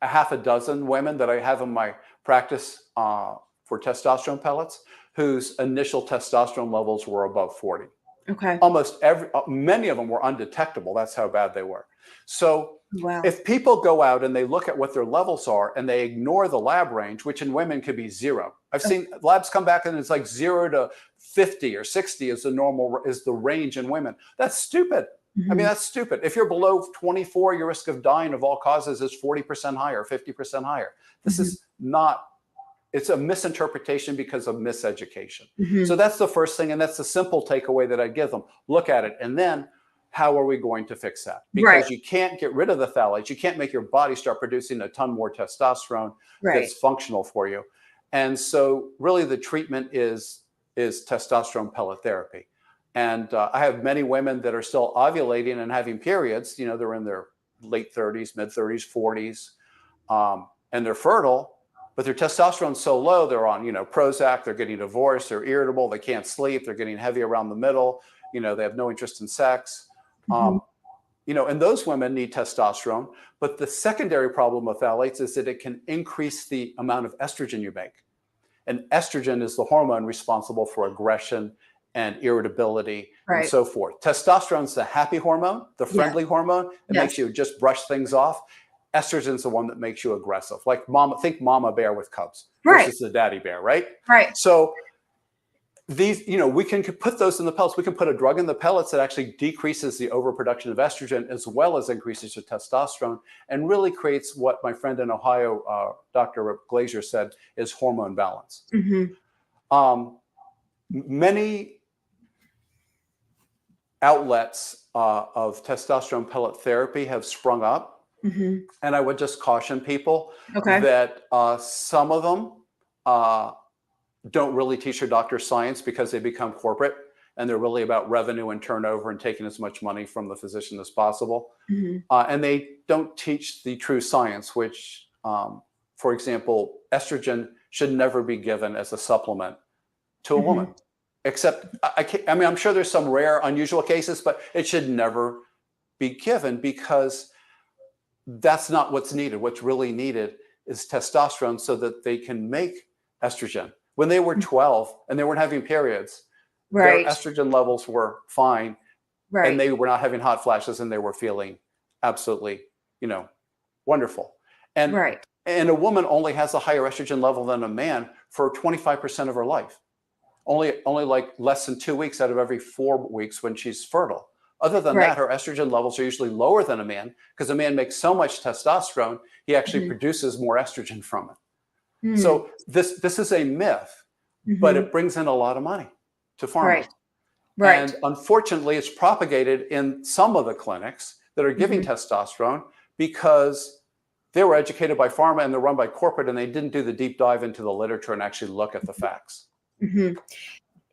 a half a dozen women that I have in my practice for testosterone pellets whose initial testosterone levels were above 40. Many of them were undetectable. That's how bad they were. So if people go out and they look at what their levels are and they ignore the lab range, which in women could be 0. I've seen labs come back and it's like 0 to 50 or 60 is the range in women. That's stupid. That's stupid. If you're below 24, your risk of dying of all causes is 40% higher, 50% higher. This is not, it's a misinterpretation because of miseducation. So that's the first thing. And that's the simple takeaway that I give them. Look at it. And then how are we going to fix that? Because you can't get rid of the phthalates. You can't make your body start producing a ton more testosterone that's functional for you. And so really the treatment is testosterone pellet therapy. And I have many women that are still ovulating and having periods. They're in their late 30s, mid 30s, 40s, and they're fertile, but their testosterone's so low, they're on, Prozac, they're getting divorced, they're irritable, they can't sleep, they're getting heavy around the middle, they have no interest in sex. And those women need testosterone. But the secondary problem with phthalates is that it can increase the amount of estrogen you make. And estrogen is the hormone responsible for aggression and irritability and so forth. Testosterone is the happy hormone, the friendly hormone. It makes you just brush things off. Estrogen is the one that makes you aggressive. Like think mama bear with cubs versus the daddy bear, right? So these, we can put those in the pellets. We can put a drug in the pellets that actually decreases the overproduction of estrogen as well as increases your testosterone and really creates what my friend in Ohio, Dr. Glazer, said is hormone balance. Many outlets of testosterone pellet therapy have sprung up. And I would just caution people that some of them don't really teach their doctors science because they become corporate and they're really about revenue and turnover and taking as much money from the physician as possible. And they don't teach the true science, which, for example, estrogen should never be given as a supplement to a woman. Except, I'm sure there's some rare, unusual cases, but it should never be given because that's not what's needed. What's really needed is testosterone so that they can make estrogen. When they were 12 and they weren't having periods, their Right. estrogen levels were fine, and Right. they were not having hot flashes, and they were feeling absolutely, wonderful. And Right. a woman only has a higher estrogen level than a man for 25% of her life. Only like less than 2 weeks out of every 4 weeks when she's fertile. Other than Right. that, her estrogen levels are usually lower than a man because a man makes so much testosterone, he actually Mhm. produces more estrogen from it. Mm. So this is a myth, but Mhm. it brings in a lot of money to pharma. Right. Right. And unfortunately, it's propagated in some of the clinics that are giving Mhm. testosterone because they were educated by pharma and they're run by corporate, and they didn't do the deep dive into the literature and actually look at the facts. Mhm.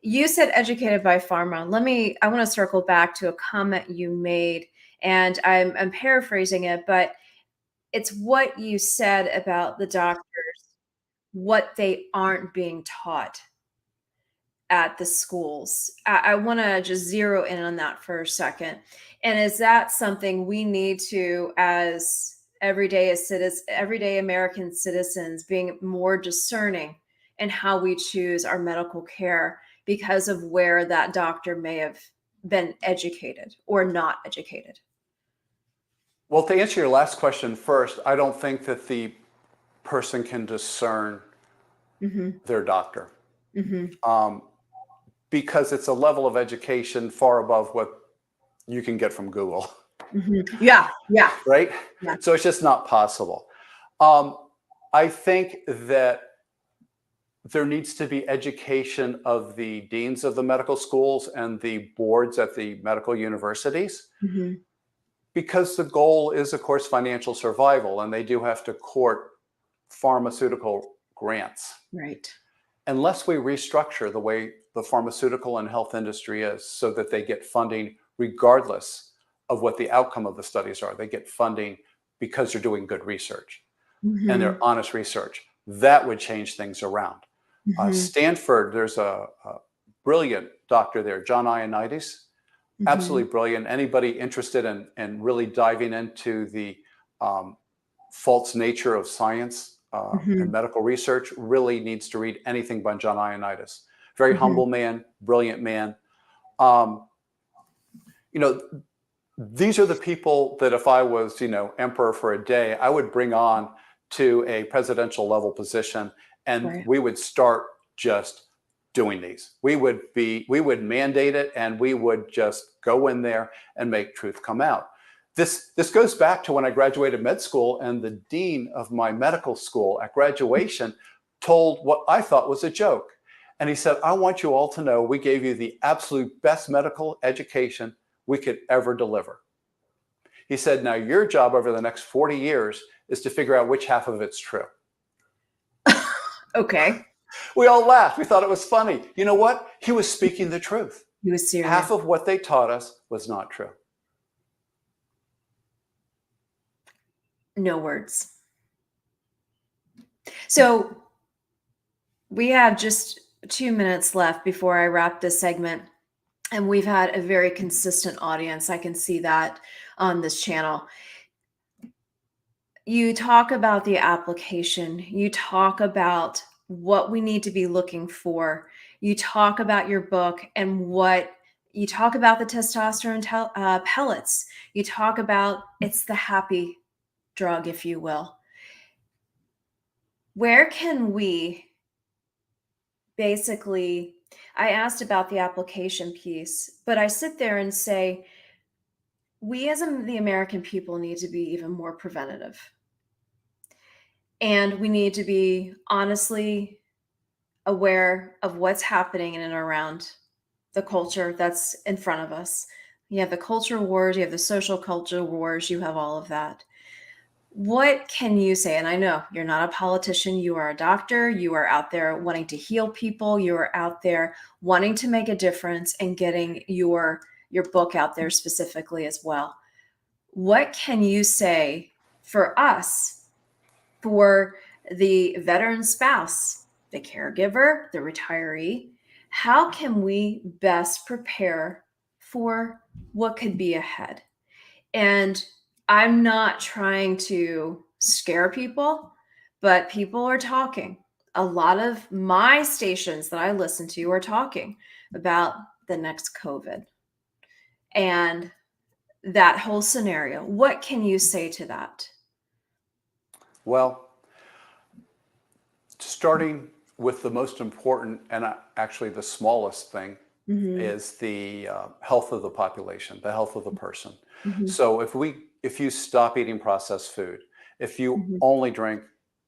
You said educated by pharma. I want to circle back to a comment you made, and I'm paraphrasing it, but it's what you said about the doctors, what they aren't being taught at the schools. I want to just zero in on that for a second. And is that something we need to, as everyday American citizens, being more discerning in how we choose our medical care because of where that doctor may have been educated or not educated? Well, to answer your last question first, I don't think that the person can discern Mm-hmm. their doctor, Mm-hmm. because it's a level of education far above what you can get from Google, Mm-hmm. Yeah. Yeah. right? Yeah. So it's just not possible. Um, I think that there needs to be education of the deans of the medical schools and the boards at the medical universities, Mm-hmm. because the goal is, of course, financial survival, and they do have to court pharmaceutical grants. Right. Unless we restructure the way the pharmaceutical and health industry is so that they get funding regardless of what the outcome of the studies are, they get funding because they're doing good research and Mm-hmm. they're honest research. That would change things around. Mm-hmm. Stanford, there's a brilliant doctor there, John Ioannidis, Mm-hmm. absolutely brilliant. Anybody interested in really diving into the false nature of science and Mm-hmm. medical research really needs to read anything by John Ioannidis. Very Mm-hmm. humble man, brilliant man. Um, you know, these are the people that if I was, emperor for a day, I would bring on to a presidential level position, and Right. we would start just doing these. We would mandate it, and we would just go in there and make truth come out. This goes back to when I graduated med school, and the dean of my medical school at graduation told what I thought was a joke. And he said, I want you all to know we gave you the absolute best medical education we could ever deliver. He said, now your job over the next 40 years is to figure out which half of it's true. Okay. We all laughed. We thought it was funny. You know what? He was speaking the truth. He was serious. Half of what they taught us was not true. No words. So we have just 2 minutes left before I wrap this segment. And we've had a very consistent audience. I can see that on this channel. You talk about the application. You talk about what we need to be looking for. You talk about your book and what you talk about the testosterone pellets. You talk about it's the happy drug, if you will. Where can we basically, I asked about the application piece, but I sit there and say, we as the American people need to be even more preventative. And we need to be honestly aware of what's happening in and around the culture that's in front of us. You have the culture wars, you have the social culture wars, you have all of that. What can you say? And I know you're not a politician, you are a doctor, you are out there wanting to heal people, you are out there wanting to make a difference and getting your book out there specifically as well. What can you say for us, for the veteran spouse, the caregiver, the retiree? How can we best prepare for what could be ahead? And I'm not trying to scare people, but people are talking. A lot of my stations that I listen to are talking about the next COVID and that whole scenario. What can you say to that? Well, starting with the most important and actually the smallest thing is the health of the population, the health of the person. So if you stop eating processed food, if you only drink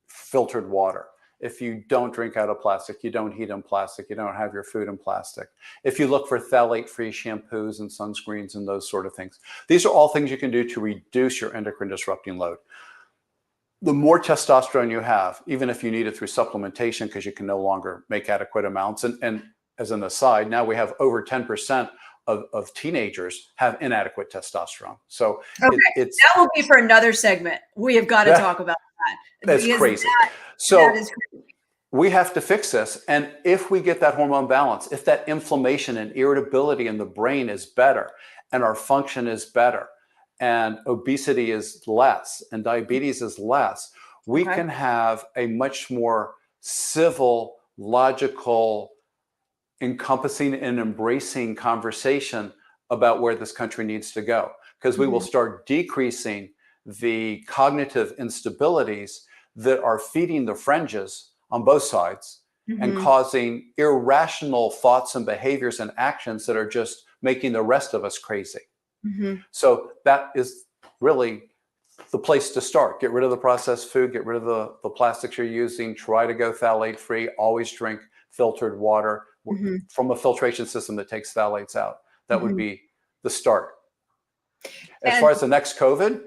filtered water, if you don't drink out of plastic, you don't heat in plastic, you don't have your food in plastic, if you look for phthalate-free shampoos and sunscreens and those sort of things, these are all things you can do to reduce your endocrine disrupting load. The more testosterone you have, even if you need it through supplementation because you can no longer make adequate amounts, and as an aside, now we have over 10% of teenagers have inadequate testosterone. So Okay, it's that will be for another segment. We have got to talk about that. That's because crazy. So that is crazy. We have to fix this. And if we get that hormone balance, if that inflammation and irritability in the brain is better and our function is better and obesity is less and diabetes is less, we can have a much more civil, logical, encompassing and embracing conversation about where this country needs to go, because we will start decreasing the cognitive instabilities that are feeding the fringes on both sides and causing irrational thoughts and behaviors and actions that are just making the rest of us crazy. So that is really the place to start. Get rid of the processed food, get rid of the plastics you're using, try to go phthalate free, always drink filtered water from a filtration system that takes phthalates out. That would be the start. As far as the next COVID,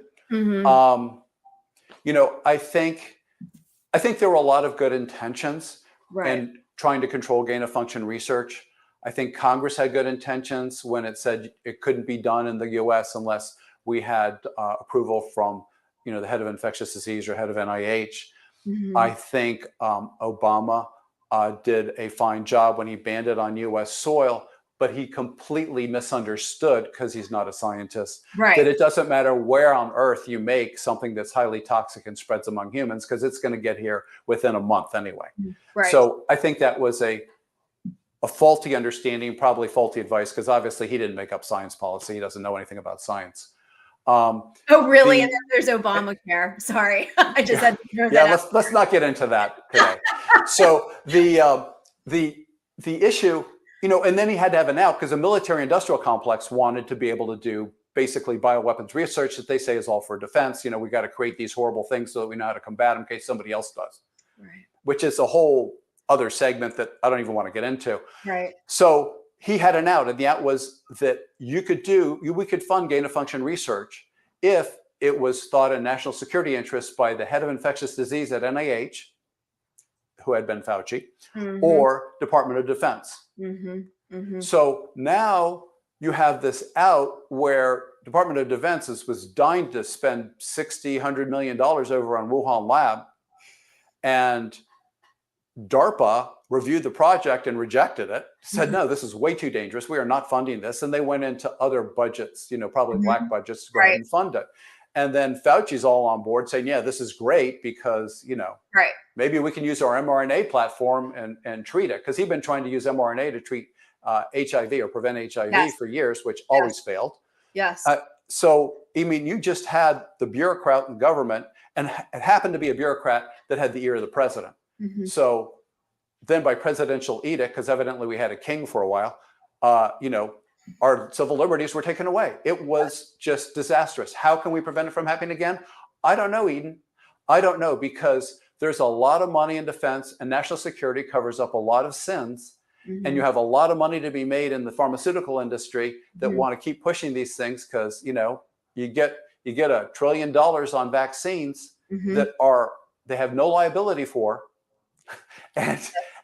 I think there were a lot of good intentions in trying to control gain of function research. I think Congress had good intentions when it said it couldn't be done in the US unless we had approval from, the head of infectious disease or head of NIH. I think Obama did a fine job when he banned it on US soil, but he completely misunderstood, because he's not a scientist, that it doesn't matter where on earth you make something that's highly toxic and spreads among humans, because it's going to get here within a month anyway. So I think that was a faulty understanding, probably faulty advice, because obviously he didn't make up science policy. He doesn't know anything about science. Oh, really? And then there's Obamacare. Sorry, I just had to throw that out. Let's not get into that today. So the issue, and then he had to have an out, because the military industrial complex wanted to be able to do basically bioweapons research that they say is all for defense. We got to create these horrible things so that we know how to combat them in case somebody else does, which is a whole other segment that I don't even want to get into. So he had an out, and the out was that we could fund gain of function research if it was thought a national security interest by the head of infectious disease at NIH, who had been Fauci, or Department of Defense. So now you have this out where Department of Defense was dying to spend $100 million over on Wuhan lab, and DARPA reviewed the project and rejected it, said, no, this is way too dangerous. We are not funding this. And they went into other budgets, probably black budgets, to go ahead and fund it. And then Fauci's all on board saying, yeah, this is great because, maybe we can use our mRNA platform and treat it. Because he'd been trying to use mRNA to treat HIV or prevent HIV for years, which always failed. So, you just had the bureaucrat in government, and it happened to be a bureaucrat that had the ear of the president. So then by presidential edict, because evidently we had a king for a while, our civil liberties were taken away. It was just disastrous. How can we prevent it from happening again? I don't know, Eden. I don't know, because there's a lot of money in defense, and national security covers up a lot of sins. And you have a lot of money to be made in the pharmaceutical industry that want to keep pushing these things, because, you get $1 trillion on vaccines that they have no liability for. And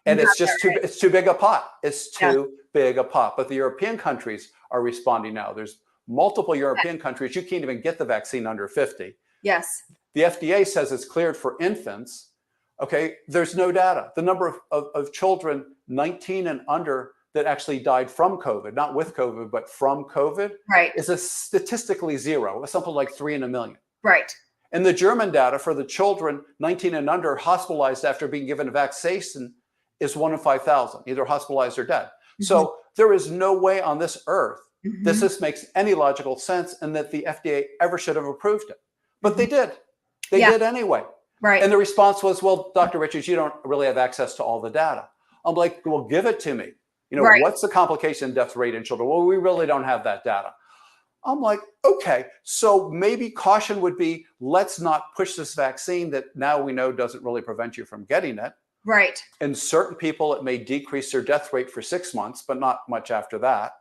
it's too big a pot. It's too big a pot. But the European countries are responding now. There's multiple European countries. You can't even get the vaccine under 50. The FDA says it's cleared for infants. Okay, there's no data. The number of children 19 and under that actually died from COVID, not with COVID, but from COVID, is a statistically zero. It's something like 3 in a million. And the German data for the children 19 and under hospitalized after being given a vaccination is 1 in 5,000, either hospitalized or dead. So there is no way on this earth this makes any logical sense, and that the FDA ever should have approved it. But they did. They did anyway. Right. And the response was, well, Dr. Richards, you don't really have access to all the data. I'm like, well, give it to me. You know, what's the complication death rate in children? Well, we really don't have that data. I'm like, okay, so maybe caution would be, let's not push this vaccine that now we know doesn't really prevent you from getting it. Right. In certain people, it may decrease their death rate for 6 months, but not much after that.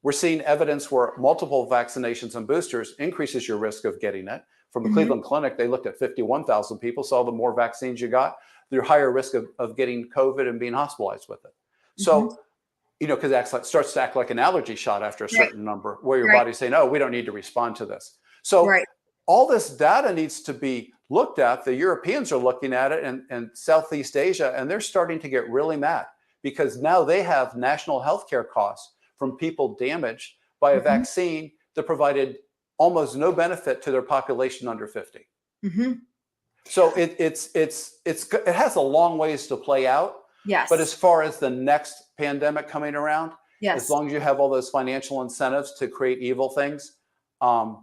We're seeing evidence where multiple vaccinations and boosters increases your risk of getting it. From the Cleveland Clinic, they looked at 51,000 people, saw the more vaccines you got, the higher risk of getting COVID and being hospitalized with it. So, you know, because it starts to act like an allergy shot after a certain number, where your body's saying, oh, we don't need to respond to this. So all this data needs to be looked at. The Europeans are looking at it, and Southeast Asia, and they're starting to get really mad because now they have national healthcare costs from people damaged by a vaccine that provided almost no benefit to their population under 50. So it has a long ways to play out. Yes. But as far as the next pandemic coming around, as long as you have all those financial incentives to create evil things, I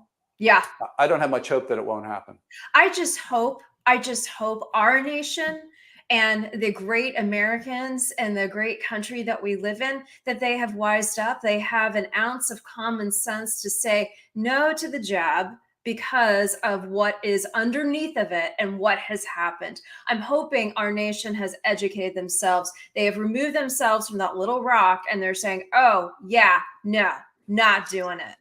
don't have much hope that it won't happen. I just hope our nation and the great Americans and the great country that we live in, that they have wised up. They have an ounce of common sense to say no to the jab because of what is underneath of it and what has happened. I'm hoping our nation has educated themselves. They have removed themselves from that little rock, and they're saying, oh, yeah, no, not doing it.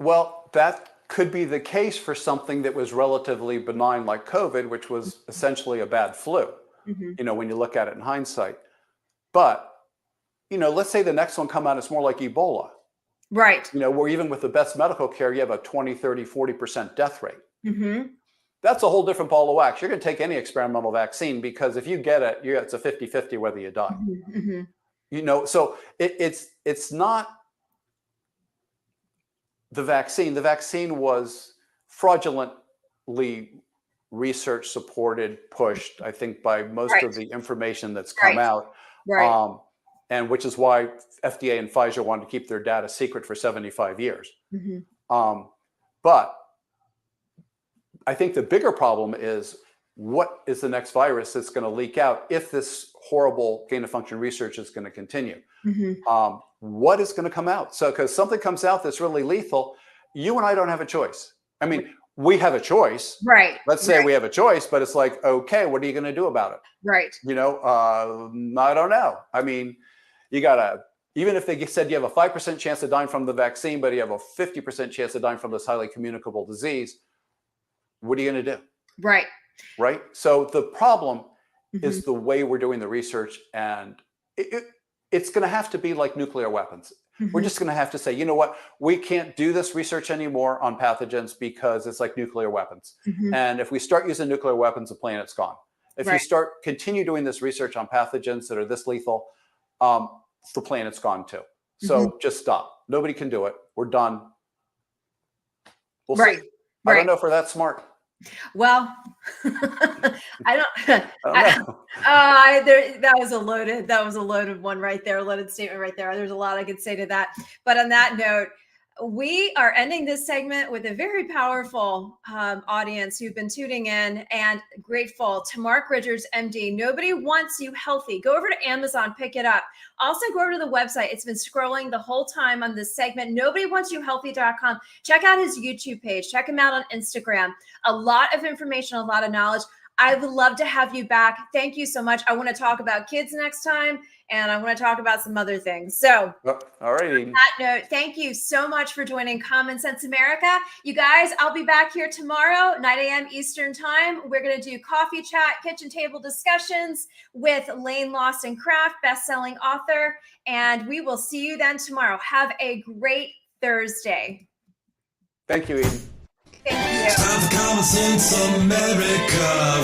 Well, that could be the case for something that was relatively benign like COVID, which was essentially a bad flu. You know, when you look at it in hindsight. But, you know, let's say the next one come out, it's more like Ebola. Right. You know, where even with the best medical care, you have a 20, 30, 40% death rate. That's a whole different ball of wax. You're going to take any experimental vaccine because if you get it, it's a 50-50 whether you die. You know, so it's not the vaccine. The vaccine was fraudulently research supported, pushed, I think, by most of the information that's come out. And which is why FDA and Pfizer wanted to keep their data secret for 75 years. But I think the bigger problem is, what is the next virus that's going to leak out if this horrible gain of function research is going to continue? What is going to come out? So, because something comes out that's really lethal, you and I don't have a choice. I mean, we have a choice. Let's say we have a choice, but it's like, okay, what are you going to do about it? You know, I don't know. I mean, you got to, even if they said you have a 5% chance of dying from the vaccine, but you have a 50% chance of dying from this highly communicable disease, what are you going to do? Right. So the problem is the way we're doing the research, and it's going to have to be like nuclear weapons. We're just going to have to say, you know what, we can't do this research anymore on pathogens because it's like nuclear weapons. And if we start using nuclear weapons, the planet's gone. If you continue doing this research on pathogens that are this lethal, the planet's gone too. So just stop. Nobody can do it. We're done. We'll see. I don't know if we're that smart. Well, I don't know. That was a loaded one right there, a loaded statement right there. There's a lot I could say to that. But on that note, we are ending this segment with a very powerful audience who've been tuning in, and grateful to Mark Richards, MD. Nobody wants you healthy. Go over to Amazon, pick it up. Also, go over to the website. It's been scrolling the whole time on this segment. NobodyWantsYouHealthy.com. Check out his YouTube page. Check him out on Instagram. A lot of information, a lot of knowledge. I would love to have you back. Thank you so much. I want to talk about kids next time, and I want to talk about some other things. So, all right. On that note, thank you so much for joining Common Sense America. You guys, I'll be back here tomorrow, 9 a.m. Eastern time. We're going to do coffee chat, kitchen table discussions with Lane Lawson Craft, best-selling author, and we will see you then tomorrow. Have a great Thursday. Thank you, Eden. Thank you. It's time for Common Sense America.